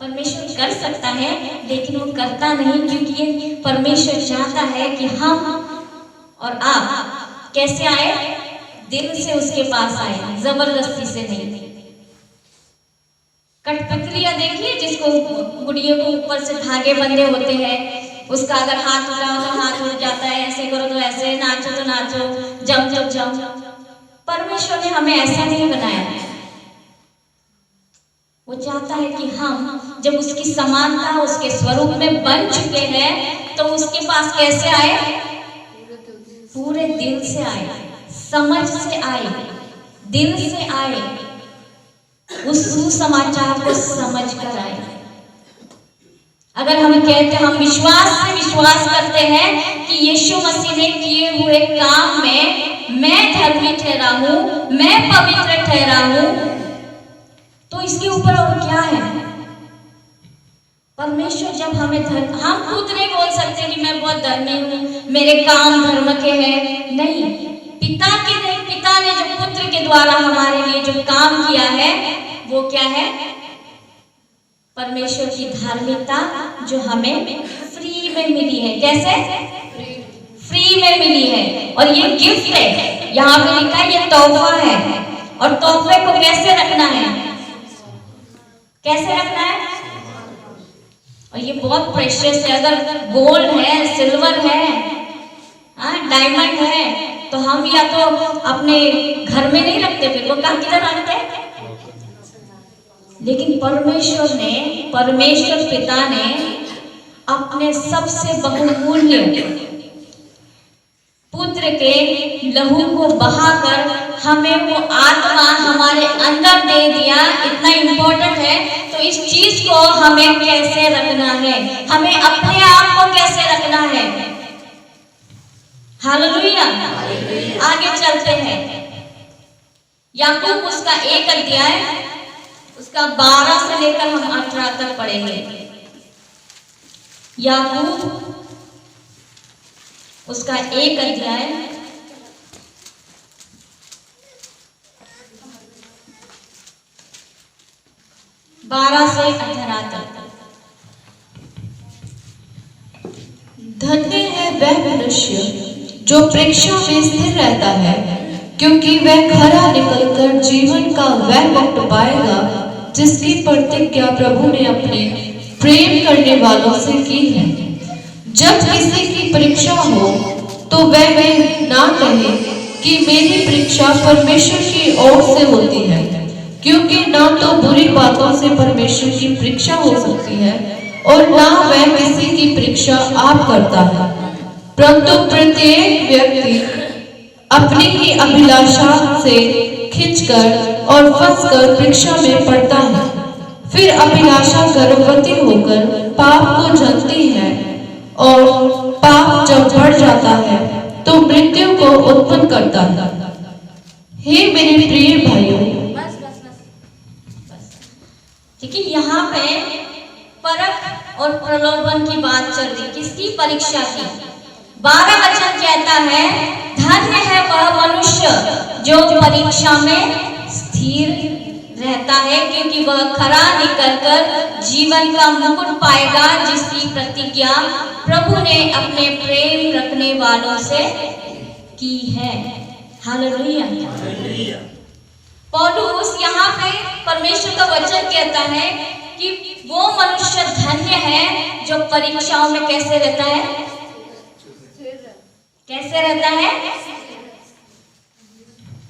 परमेश्वर कर सकता है, लेकिन वो करता नहीं, क्योंकि ये परमेश्वर चाहता है कि हम और आप कैसे आए? दिल से उसके पास आए, जबरदस्ती से नहीं। कठपुतलियां देखिए, जिसको गुड़ियों को ऊपर से धागे बंधे होते हैं, उसका अगर हाथ उठाओ तो हाथ उठ जाता है, ऐसे करो तो ऐसे, नाचो तो नाचो, जम तो जम। परमेश्वर ने हमें ऐसा नहीं बनाया है। वो चाहता है कि हम जब उसकी समानता, उसके स्वरूप में बन चुके हैं, तो उसके पास कैसे आए? पूरे दिल से आए, समझ से आए, दिल से आए, उस सुसमाचार को समझ कर आए। अगर हम कहते, हम विश्वास से विश्वास करते हैं कि यीशु मसीह ने किए हुए काम में मैं धर्मी ठहरा हूं, मैं पवित्र ठहरा हूं, तो इसके ऊपर और क्या है? परमेश्वर जब हमें हम खुद नहीं बोल सकते कि मैं बहुत धर्मी हूँ, मेरे काम धर्म के हैं। नहीं, पिता ने जो पुत्र के द्वारा हमारे लिए जो काम किया है, वो क्या है? परमेश्वर की धार्मिकता जो हमें फ्री में मिली है। कैसे? फ्री में मिली है। और ये गिफ्ट है, यहाँ पे लिखा है ये तोहफा है। और तोहफे को कैसे रखना है? कैसे रखना है? और ये बहुत प्रेशियस है। अगर गोल्ड है, सिल्वर है, डायमंड है, तो हम या तो अपने घर में नहीं रखते, फिर वो कहाँ किधर रखते हैं? लेकिन परमेश्वर पिता ने अपने सबसे बहुमूल्य पुत्र के लहू को बहाकर हमें वो आत्मा हमारे अंदर दे दिया। इतना इम्पोर्टेंट है। तो इस चीज को हमें कैसे रखना है? हमें अपने आप को कैसे रखना है? हालेलुया। आगे चलते हैं। याकूब उसका 1 अध्याय, उसका 12 से लेकर हम 18 तक पढ़ेंगे। याकूब उसका 1 अध्याय 12 से 18 तक। धन्य है वह मनुष्य जो परीक्षा में स्थिर रहता है, क्योंकि वह खरा निकलकर जीवन का वह वक्त पाएगा जिसकी प्रतिज्ञा प्रभु ने अपने प्रेम करने वालों से की है। जब किसी की परीक्षा हो तो वह ना कहे कि मेरी परीक्षा परमेश्वर की ओर से होती है, क्योंकि ना तो बुरी बातों से परमेश्वर की परीक्षा हो सकती है और ना वह किसी की परीक्षा आप करता है, परंतु प्रत्येक व्यक्ति अपनी ही अभिलाषा से खींचकर और फंसकर परीक्षा में पड़ता है। फिर अभिलाषा गर्भवती होकर पाप को जनती है और पाप जब बढ़ जाता है तो मृत्यु को उत्पन्न करता है। हे मेरे प्रिय भाइयों, बस ठीक है। यहाँ पे परख और प्रलोभन की बात चल रही, किसकी? परीक्षा की। 12 वचन कहता है, धन्य है वह मनुष्य जो परीक्षा में स्थिर रहता है, क्योंकि वह खरा निकलकर जीवन का मुकुट पाएगा, जिसकी प्रतिज्ञा प्रभु ने अपने प्रेम रखने वालों से की है। हालेलुया। पौलुस यहाँ पे परमेश्वर का वचन कहता है कि वो मनुष्य धन्य है जो परीक्षाओं में कैसे रहता है? कैसे रहता है?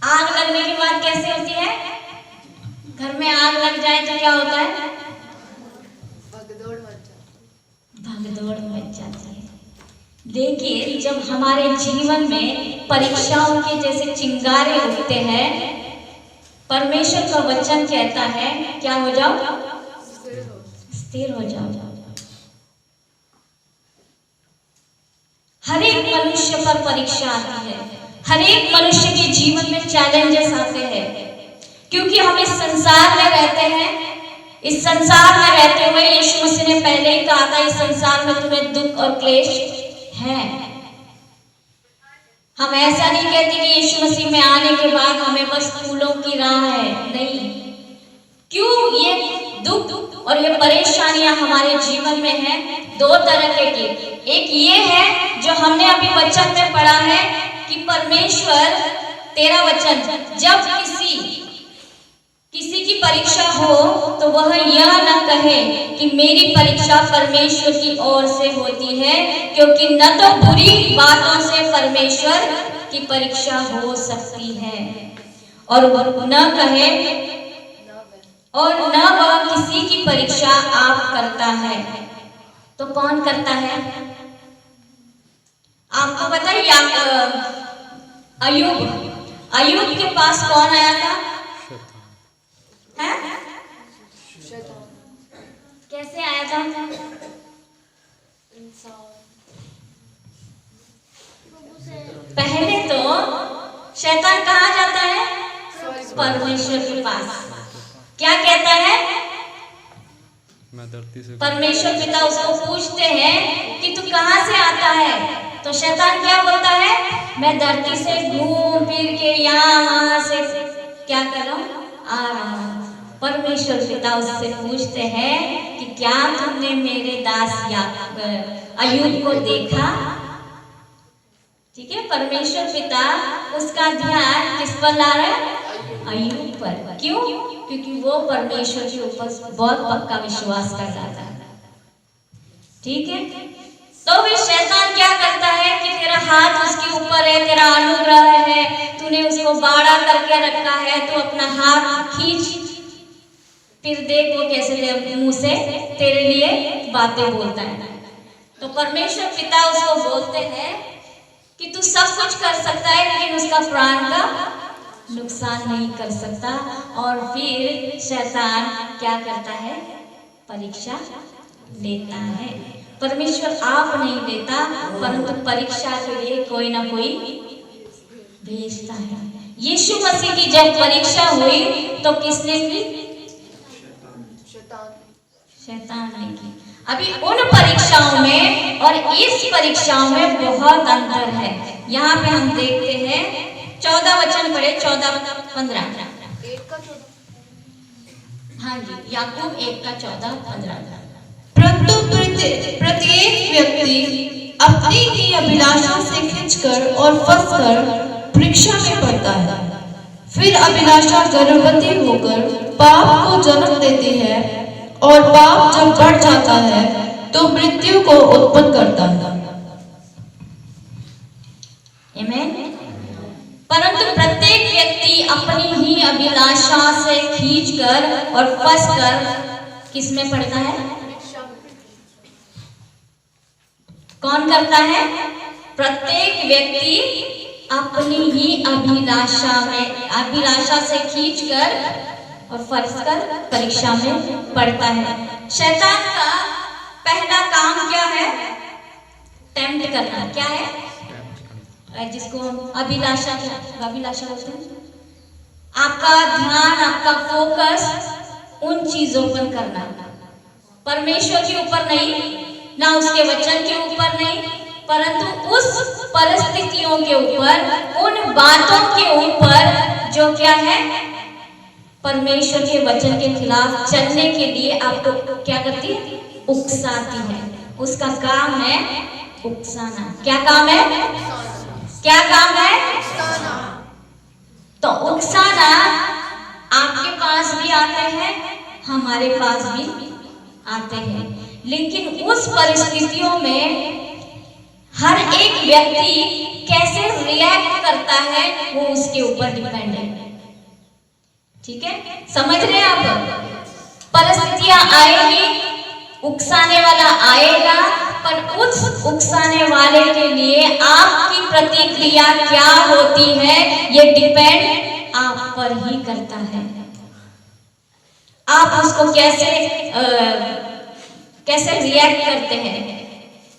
आग लगने के बाद कैसे होती है? घर में आग लग जाए तो क्या होता है? भगदौड़ मच जाती है। लेकिन जब हमारे जीवन में परीक्षाओं के जैसे चिंगारे उठते हैं, परमेश्वर का वचन कहता है क्या हो जाओ? स्थिर हो जाओ। हर एक मनुष्य पर परीक्षा आती है, हर एक मनुष्य के जीवन में चैलेंजेस आते हैं, क्योंकि हम इस संसार में रहते हैं। इस संसार में रहते हुए यीशु मसीह ने पहले ही कहा था, इस संसार में तुम्हें दुख और क्लेश है। हम ऐसा नहीं कहते कि यीशु मसीह में आने के बाद हमें बस फूलों की राह है, नहीं। क्यों ये दुख और ये परेशानियां हमारे जीवन में हैं? 2 तरह की। एक ये है जो हमने अभी वचन में पढ़ा है कि परमेश्वर, तेरा वचन, जब किसी की परीक्षा हो तो वह यह न कहे कि मेरी परीक्षा परमेश्वर की ओर से होती है, क्योंकि न तो बुरी बातों से परमेश्वर की परीक्षा हो सकती है, और न कहे और न वह किसी की परीक्षा आप करता है। तो कौन करता है? आपको पता है अय्यूब के पास कौन आया था? है? कैसे आया था? पहले तो शैतान कहाँ जाता है? परमेश्वर के पास। क्या कहता है? परमेश्वर पिता उसको पूछते हैं कि तू कहाँ से आता है? तो शैतान क्या बोलता है? मैं धरती से घूम फिर के यहाँ वहां से क्या कर रहा हूँ? आ रहा हूँ। परमेश्वर पिता उससे पूछते हैं कि क्या तुमने मेरे दास अय्यूब को देखा? ठीक है, परमेश्वर पिता उसका ध्यान किस पर ला रहा है? अय्यूब पर। क्यों? क्योंकि वो परमेश्वर के ऊपर बहुत पक्का विश्वास कर रहा था। ठीक है, तो फिर शैतान क्या करता है कि तेरा हाथ उसके ऊपर है, तेरा अनुग्रह है, तूने उसको बाड़ा करके रखा है, तू अपना हाथ खींच, फिर देख वो कैसे मुंह से तेरे लिए बातें बोलता है। तो परमेश्वर पिता उसको बोलते हैं कि तू सब कुछ कर सकता है, लेकिन उसका प्राण का नुकसान नहीं कर सकता। और फिर शैतान क्या करता है? परीक्षा लेता है। परमेश्वर आप नहीं देता, परंतु परीक्षा के लिए कोई ना कोई भेजता है। यीशु मसीह की जब परीक्षा हुई तो किसने की? शैतान ने की। अभी उन परीक्षाओं में और इस परीक्षाओं में बहुत अंतर है। यहाँ पे हम देखते हैं 14 वचन पढ़े, 14-15। हाँ जी, याकूब 1:14-15। परंतु प्रत्येक व्यक्ति अपनी ही अभिलाषा से खींचकर और फंसकर परीक्षा में पड़ता है। फिर अभिलाषा गर्भवती होकर पाप को जन्म देती है, और पाप जब बढ़ जाता है तो मृत्यु को उत्पन्न करता है। आमीन। परंतु प्रत्येक व्यक्ति अपनी ही अभिलाषा से खींचकर और फंसकर किस में पड़ता है? कौन करता है? प्रत्येक व्यक्ति अपनी ही अभिलाषा से खींचकर और फर्ज कर परीक्षा में पढ़ता है। शैतान का पहला काम क्या है? टेम्प्ट करना। क्या है? जिसको हम अभिलाषा बोलते हैं। आपका ध्यान, आपका फोकस उन चीजों पर करना, परमेश्वर के ऊपर नहीं, ना उसके वचन के ऊपर नहीं, परंतु उस परिस्थितियों के ऊपर, उन बातों के ऊपर जो क्या है, परमेश्वर के वचन के खिलाफ चलने के लिए आपको क्या करती है? उकसाती है। उसका काम है उकसाना। क्या काम है? क्या काम है? तो उकसाना आपके पास भी आते हैं, हमारे पास भी आते हैं, लेकिन उस परिस्थितियों में हर एक व्यक्ति कैसे रिएक्ट करता है वो उसके ऊपर डिपेंड है। ठीक है, समझ रहे हैं आप? परिस्थितियां आएगी, उकसाने वाला आएगा, पर उस उकसाने वाले के लिए आपकी प्रतिक्रिया क्या होती है ये डिपेंड आप पर ही करता है। आप उसको कैसे रिएक्ट करते हैं,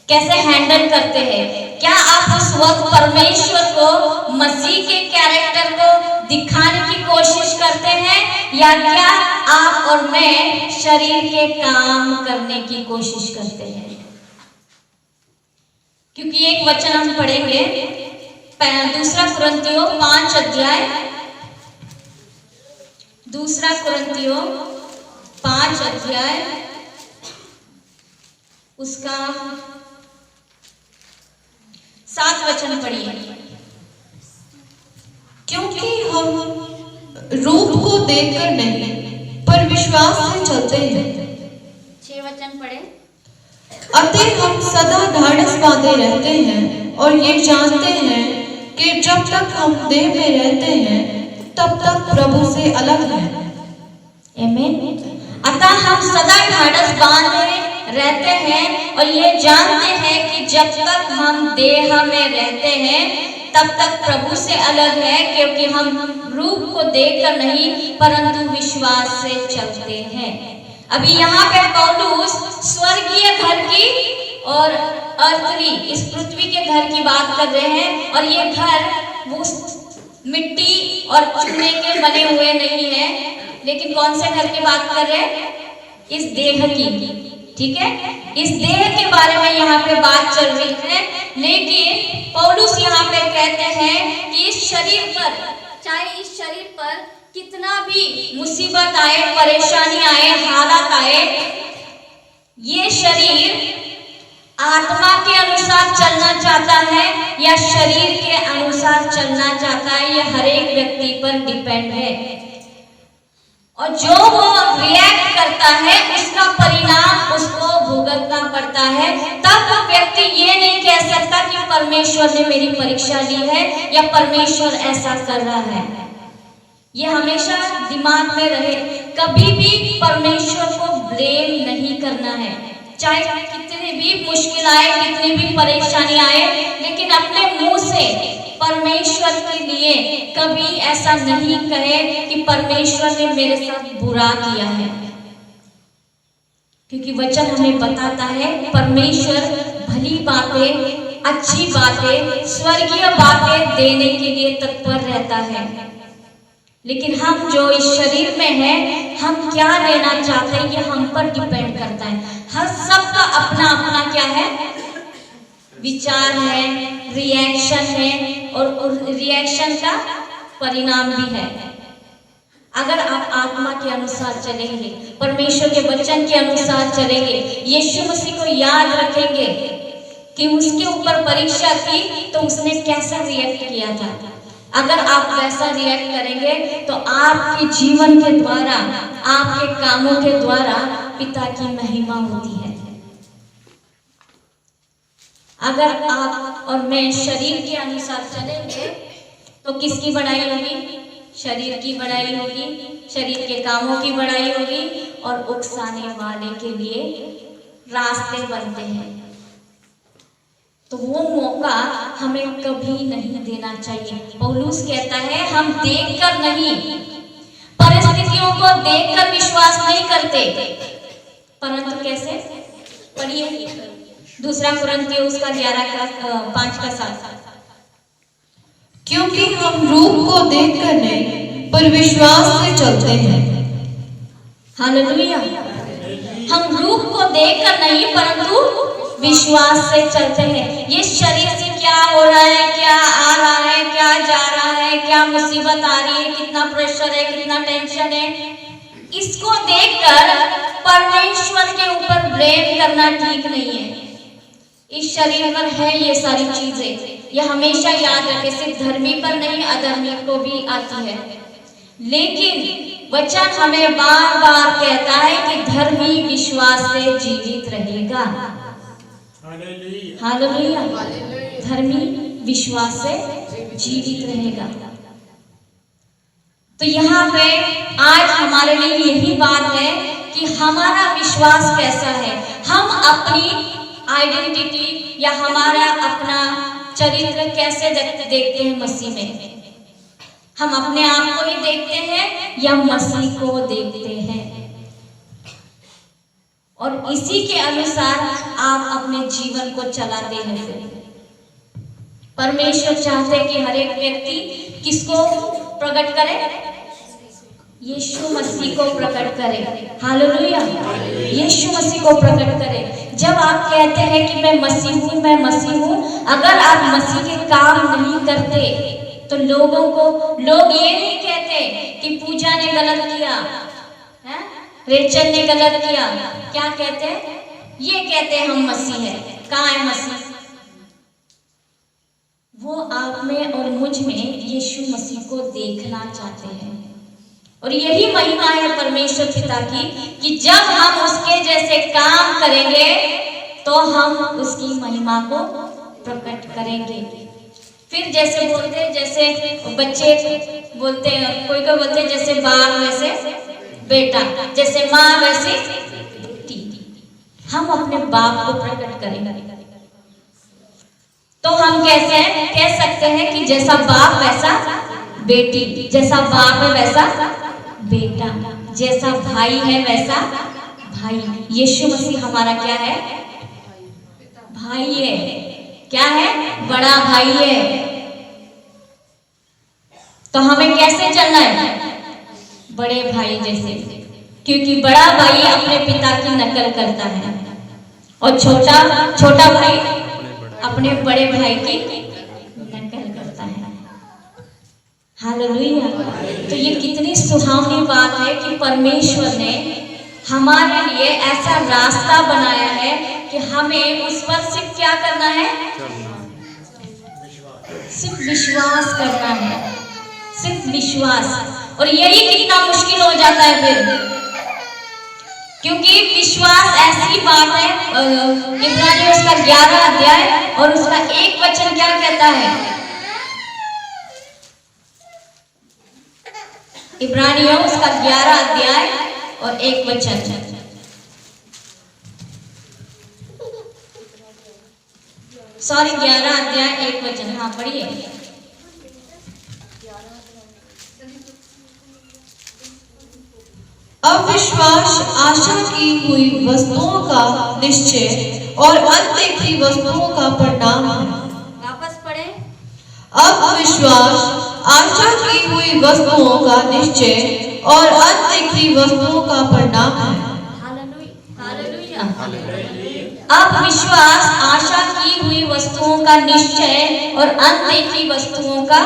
कैसे हैंडल करते हैं। क्या आप उस वक्त परमेश्वर को, मसीह के कैरेक्टर को दिखाने की कोशिश करते हैं, या क्या आप और मैं शरीर के काम करने की कोशिश करते हैं? क्योंकि एक वचन हम पढ़ेंगे, 2 कुरिन्थियों 5 अध्याय, 2 कुरिन्थियों 5 अध्याय उसका 7 वचन पढ़िए। क्योंकि हम रूप को देखकर नहीं पर विश्वास से चलते हैं। 6 वचन पढ़े। अतः हम सदा ढाढ़स बांधे रहते हैं और ये जानते हैं कि जब तक हम देह में रहते हैं तब तक प्रभु से अलग हैं। आमीन। अतः हम सदा ढाढ़स बांधे रहते हैं और ये जानते हैं कि जब तक हम देह में रहते हैं तब तक प्रभु से अलग है, क्योंकि हम रूप को देखकर नहीं परंतु विश्वास से चलते हैं। अभी यहाँ पे पौलुस स्वर्गीय घर की और अर्थली, इस पृथ्वी के घर की बात कर रहे हैं, और ये घर वो मिट्टी और चूने के बने हुए नहीं है, लेकिन कौन से घर की बात कर रहे हैं? इस देह की। ठीक है, इस देह के बारे में यहाँ पे बात चल रही है, लेकिन पौलुस यहाँ पे कहते हैं कि इस शरीर पर, चाहे इस शरीर पर कितना भी मुसीबत आए, परेशानी आए, हालात आए, ये शरीर आत्मा के अनुसार चलना चाहता है या शरीर के अनुसार चलना चाहता है, ये हर एक व्यक्ति पर डिपेंड है। और जो वो रिएक्ट करता है उसका परिणाम उसको भुगतना पड़ता है। तब वो व्यक्ति ये नहीं कह सकता कि परमेश्वर ने मेरी परीक्षा ली है या परमेश्वर ऐसा कर रहा है। ये हमेशा दिमाग में रहे, कभी भी परमेश्वर को ब्लेम नहीं करना है। चाहे कितनी भी मुश्किल आए, कितनी भी परेशानी आए, लेकिन अपने मुंह से परमेश्वर के लिए कभी ऐसा नहीं कहे कि परमेश्वर ने मेरे साथ बुरा किया है, क्योंकि वचन हमें बताता है परमेश्वर भली बातें, अच्छी बातें, स्वर्गीय बातें देने के लिए तत्पर रहता है। लेकिन हम जो इस शरीर में हैं, हम क्या लेना चाहते हैं ये हम पर डिपेंड करता है। हर सबका अपना अपना क्या है, विचार है, रिएक्शन है, और रिएक्शन का परिणाम भी है। अगर आप आत्मा के अनुसार चलेंगे, परमेश्वर के वचन के अनुसार चलेंगे, यीशु मसीह को याद रखेंगे कि उसके ऊपर परीक्षा थी तो उसने कैसा रिएक्ट किया था, अगर आप वैसा रिएक्ट करेंगे तो आपके जीवन के द्वारा, आपके कामों के द्वारा पिता की महिमा होती है। अगर आप और मैं शरीर के अनुसार चलेंगे तो किसकी बड़ाई होगी? शरीर की बड़ाई होगी, शरीर के कामों की बड़ाई होगी, और उकसाने वाले के लिए रास्ते बनते हैं। तो वो मौका हमें कभी नहीं देना चाहिए। पौलुस कहता है हम देखकर नहीं, परिस्थितियों को देखकर विश्वास नहीं करते, परंतु कैसे? पढ़िए दूसरा कुरिन्थियों उसका 5:7। क्योंकि हम रूप को देखकर नहीं पर विश्वास से चलते हैं। हालेलुया। हम रूप को देखकर नहीं परंतु विश्वास से चलते हैं। ये शरीर से क्या हो रहा है, क्या आ रहा है, क्या जा रहा है, क्या मुसीबत आ रही है, कितना प्रेशर है, कितना टेंशन है, इसको देखकर परमेश्वर के ऊपर ब्लेम करना ठीक नहीं है। इस शरीर पर है ये सारी चीजें, ये हमेशा याद रखें, सिर्फ धर्मी पर नहीं अधर्मी को भी आती है। लेकिन वचन हमें बार बार कहता है कि धर्मी विश्वास से जीवित रहेगा। हालेलुया। धर्मी विश्वास से जीवित रहेगा। तो यहाँ पे आज हमारे लिए यही बात है कि हमारा विश्वास कैसा है, हम अपनी आइडेंटिटी या हमारा अपना चरित्र कैसे देखते हैं मसीह में। हम अपने आप को ही देखते हैं या मसीह को देखते हैं, और इसी के अनुसार आप अपने जीवन को चलाते हैं। परमेश्वर चाहते हैं कि हर एक व्यक्ति किसको प्रकट करे? यीशु मसीह को प्रकट करे। हालेलुया। यीशु मसीह को प्रकट करे। जब आप कहते हैं कि मैं मसीह हूँ, मैं मसीह हूँ, अगर आप मसीह के काम नहीं करते तो लोग ये नहीं कहते कि पूजा ने गलत किया है, रेचल ने गलत किया। क्या कहते हैं? ये कहते हैं हम मसीह है। कहाँ है मसीह? वो आप में और मुझ में यीशु मसीह को देखना चाहते हैं, और यही महिमा है परमेश्वर पिता की कि जब हम उसके जैसे काम करेंगे तो हम उसकी महिमा को प्रकट करेंगे। फिर जैसे बोलते हैं, जैसे बच्चे बोलते हैं, कोई बोलते हैं जैसे बाप वैसे बेटा, जैसे माँ वैसे बेटी। हम अपने बाप को प्रकट करेंगे तो हम कैसे कह सकते हैं कि जैसा बाप वैसा बेटी, जैसा बाप है वैसा बेटा, जैसा भाई है वैसा भाई। यीशु मसीह हमारा क्या है? भाई है। क्या है? बड़ा भाई है। तो हमें कैसे चलना है? बड़े भाई जैसे, क्योंकि बड़ा भाई अपने पिता की नकल करता है और छोटा भाई अपने बड़े भाई की नकल करता है। हालेलुया। तो ये कितनी सुहावनी बात है कि परमेश्वर ने हमारे लिए ऐसा रास्ता बनाया है कि हमें उस पर सिर्फ क्या करना है? सिर्फ विश्वास करना है, सिर्फ विश्वास। और यही कितना मुश्किल हो जाता है फिर, क्योंकि विश्वास ऐसी बात है। इब्रानियों उसका 11 अध्याय और उसका 1 वचन क्या कहता है? इब्रानियों उसका 11 अध्याय और 1 वचन। सॉरी 11 अध्याय 1 वचन। हाँ पढ़िए। अविश्वास आशा की हुई वस्तुओं का निश्चय और अनदेखी वस्तुओं का परिणाम है। वापस पढ़े। अविश्वास आशा की हुई वस्तुओं का निश्चय और अनदेखी वस्तुओं का परिणाम है। हालेलुया। अब विश्वास आशा की हुई वस्तुओं का निश्चय और अनदेखी वस्तुओं का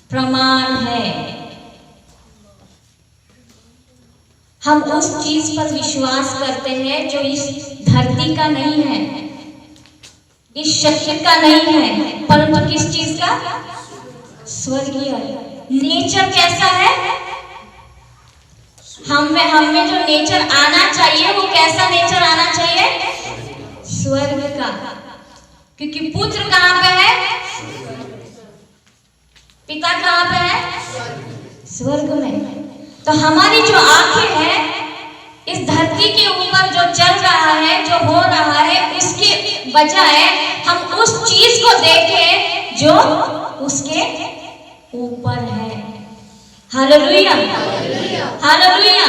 प्रमाण है। हम उस चीज पर विश्वास करते हैं जो इस धरती का नहीं है, इस शक्ति का नहीं है, परंतु किस चीज का? स्वर्गीय। नेचर कैसा है? हम में जो नेचर आना चाहिए वो कैसा नेचर आना चाहिए? स्वर्ग का। क्योंकि पुत्र कहाँ पे है? पिता कहाँ पे है? स्वर्ग में। तो हमारी जो आंखें हैं इस धरती के ऊपर जो चल रहा है, जो हो रहा है, उसके बजाय हम उस चीज को देखें जो उसके ऊपर है। Hallelujah, hallelujah.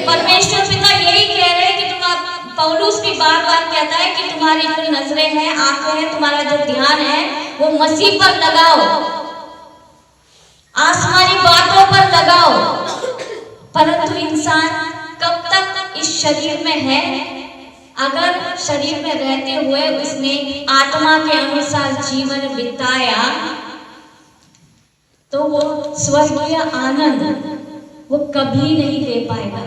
परमेश्वर पिता यही कह रहे हैं कि पौलुस भी बार बार कहता है कि तुम्हारी जो नजरें हैं, आंखें हैं, तुम्हारा जो ध्यान है वो मसीह पर लगाओ, आसमानी बातों पर लगाओ। परंतु इंसान कब तक इस शरीर में है? अगर शरीर में रहते हुए उसने आत्मा के अनुसार जीवन बिताया तो वो स्वर्गीय आनंद वो कभी नहीं ले पाएगा,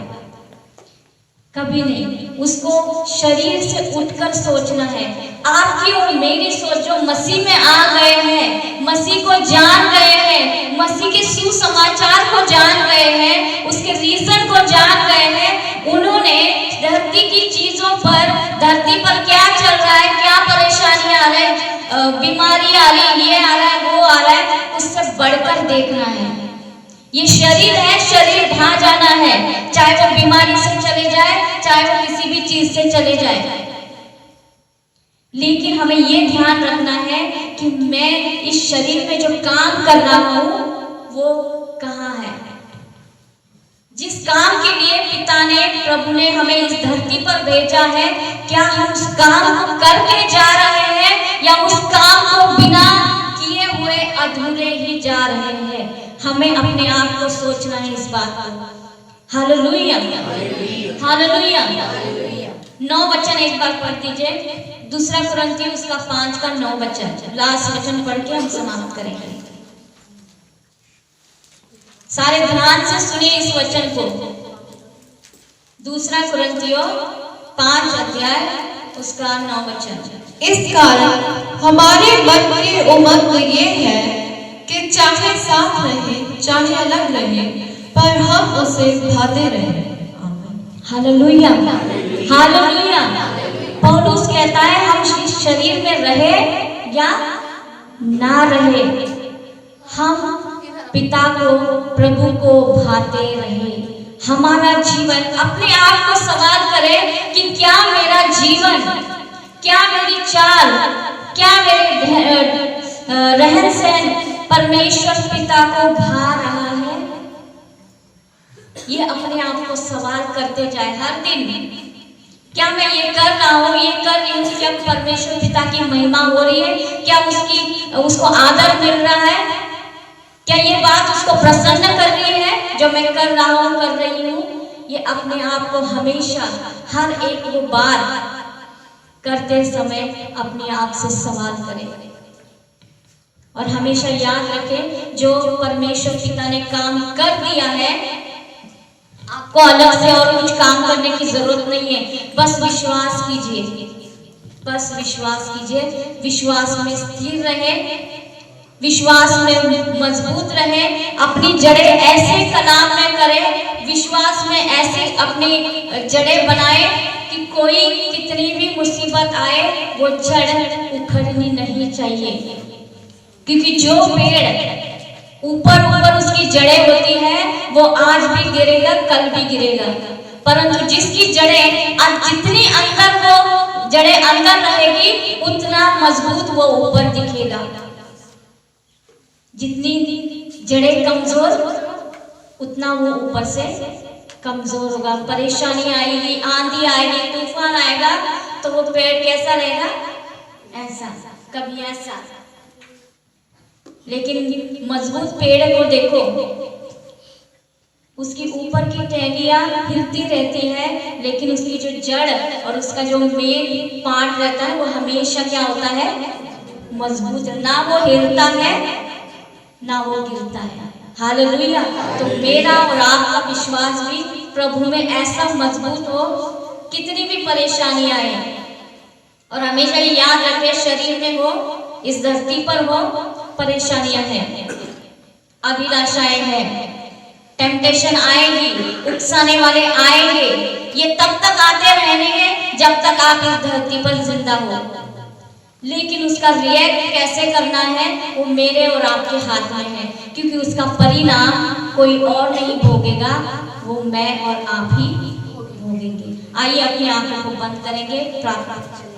कभी नहीं। उसको शरीर से उठकर सोचना है। आपकी और मेरी सोच जो मसीह में आ गए हैं, मसीह को जान गए हैं, मसीह के सुसमाचार को जान गए हैं, उसके रीजन को जान गए हैं, उन्होंने धरती की चीजों पर, धरती पर क्या चल रहा है, क्या परेशानी आ रही है, बीमारी आ रही, ये आ रहा है, वो आ रहा है, उससे बढ़कर देखना है। ये शरीर है, शरीर ढा जाना है, चाहे वो बीमारी से चले जाए, चाहे वो किसी भी चीज से चले जाए। लेकिन हमें ये ध्यान रखना है कि मैं इस शरीर में जो काम कर रहा हूं वो कहाँ है। जिस काम के लिए पिता ने, प्रभु ने हमें इस धरती पर भेजा है, क्या हम उस काम को करके जा रहे हैं या उस काम को बिना किए हुए अधूरे ही जा रहे हैं? हमें अपने आप को सोचना है इस बात को। Hallelujah, hallelujah. 9 वचन एक बार पढ़ दीजिए, 2 कुरिन्थियों उसका 5 का 9 वचन, लास्ट वचन पढ़ के हम समाप्त करेंगे। सारे ध्यान से सुनिए इस वचन को। 2 कुरिन्थियों 5 अध्याय उसका 9 वचन। इस कारण हमारे मन की उमंग ये है कि चाहे साथ रहे चाहे अलग रहे, पर हम उसे भाते रहे। Hallelujah, hallelujah. पौलुस कहता है हम इस शरीर में रहे या ना रहे, हम पिता को, प्रभु को भाते रहे। हमारा जीवन, अपने आप को सवाल करे कि क्या मेरा जीवन, क्या मेरी चाल, क्या मेरे रहन सहन परमेश्वर पिता को भा रहा है? ये अपने आप को सवाल करते जाए हर दिन। क्या मैं ये कर रहा हूँ, ये कर रही हूँ, क्या परमेश्वर पिता की महिमा हो रही है? क्या उसको आदर मिल रहा है? क्या ये बात उसको प्रसन्न कर रही है जो मैं कर रहा हूँ, कर रही हूँ? ये अपने आप को हमेशा हर एक वो बात करते समय अपने आप से सवाल करें और हमेशा याद रखें जो परमेश्वर पिता ने काम कर दिया है, आपको अलग से और कुछ काम करने की जरूरत नहीं है। बस विश्वास कीजिए, बस विश्वास कीजिए, विश्वास में स्थिर रहे, विश्वास में मजबूत रहे, अपनी जड़ें ऐसे कलाम में करें, विश्वास में ऐसे अपनी जड़ें बनाए कि कोई कितनी भी मुसीबत आए वो जड़ उखड़नी नहीं चाहिए। क्योंकि जो पेड़ ऊपर ऊपर उसकी जड़ें होती है वो आज भी गिरेगा, कल भी गिरेगा, परंतु जिसकी जड़ें जितनी अंदर वो जड़ें अंदर रहेगी उतना मजबूत वो ऊपर दिखेगा। जितनी जड़ें कमजोर उतना वो ऊपर से कमजोर होगा। परेशानी आएगी, आंधी आएगी, तूफान आएगा तो वो पेड़ कैसा रहेगा? ऐसा, कभी ऐसा। लेकिन मजबूत पेड़ को देखो, उसकी ऊपर की टहनियां हिलती रहती है, लेकिन उसकी जो जड़ और उसका जो मेन पार्ट रहता है वो हमेशा क्या होता है? मजबूत। ना वो हिलता है ना वो गिरता है। हालेलुया। तो मेरा और आपका विश्वास भी प्रभु में ऐसा मजबूत हो, कितनी भी परेशानी आए, और हमेशा ये याद रखे शरीर में हो, इस धरती पर हो, परेशानियां हैं, अभिलाषाएं हैं, टेम्पटेशन आएगी, उकसाने वाले आएंगे, ये तब तक आते रहेंगे जब तक आप इस धरती पर जिंदा हो। लेकिन उसका रिएक्ट कैसे करना है वो मेरे और आपके हाथ में है, क्योंकि उसका परिणाम कोई और नहीं भोगेगा, वो मैं और आप ही भोगेंगे। आइए अपनी आंखों को बंद करेंगे, प्रार्थना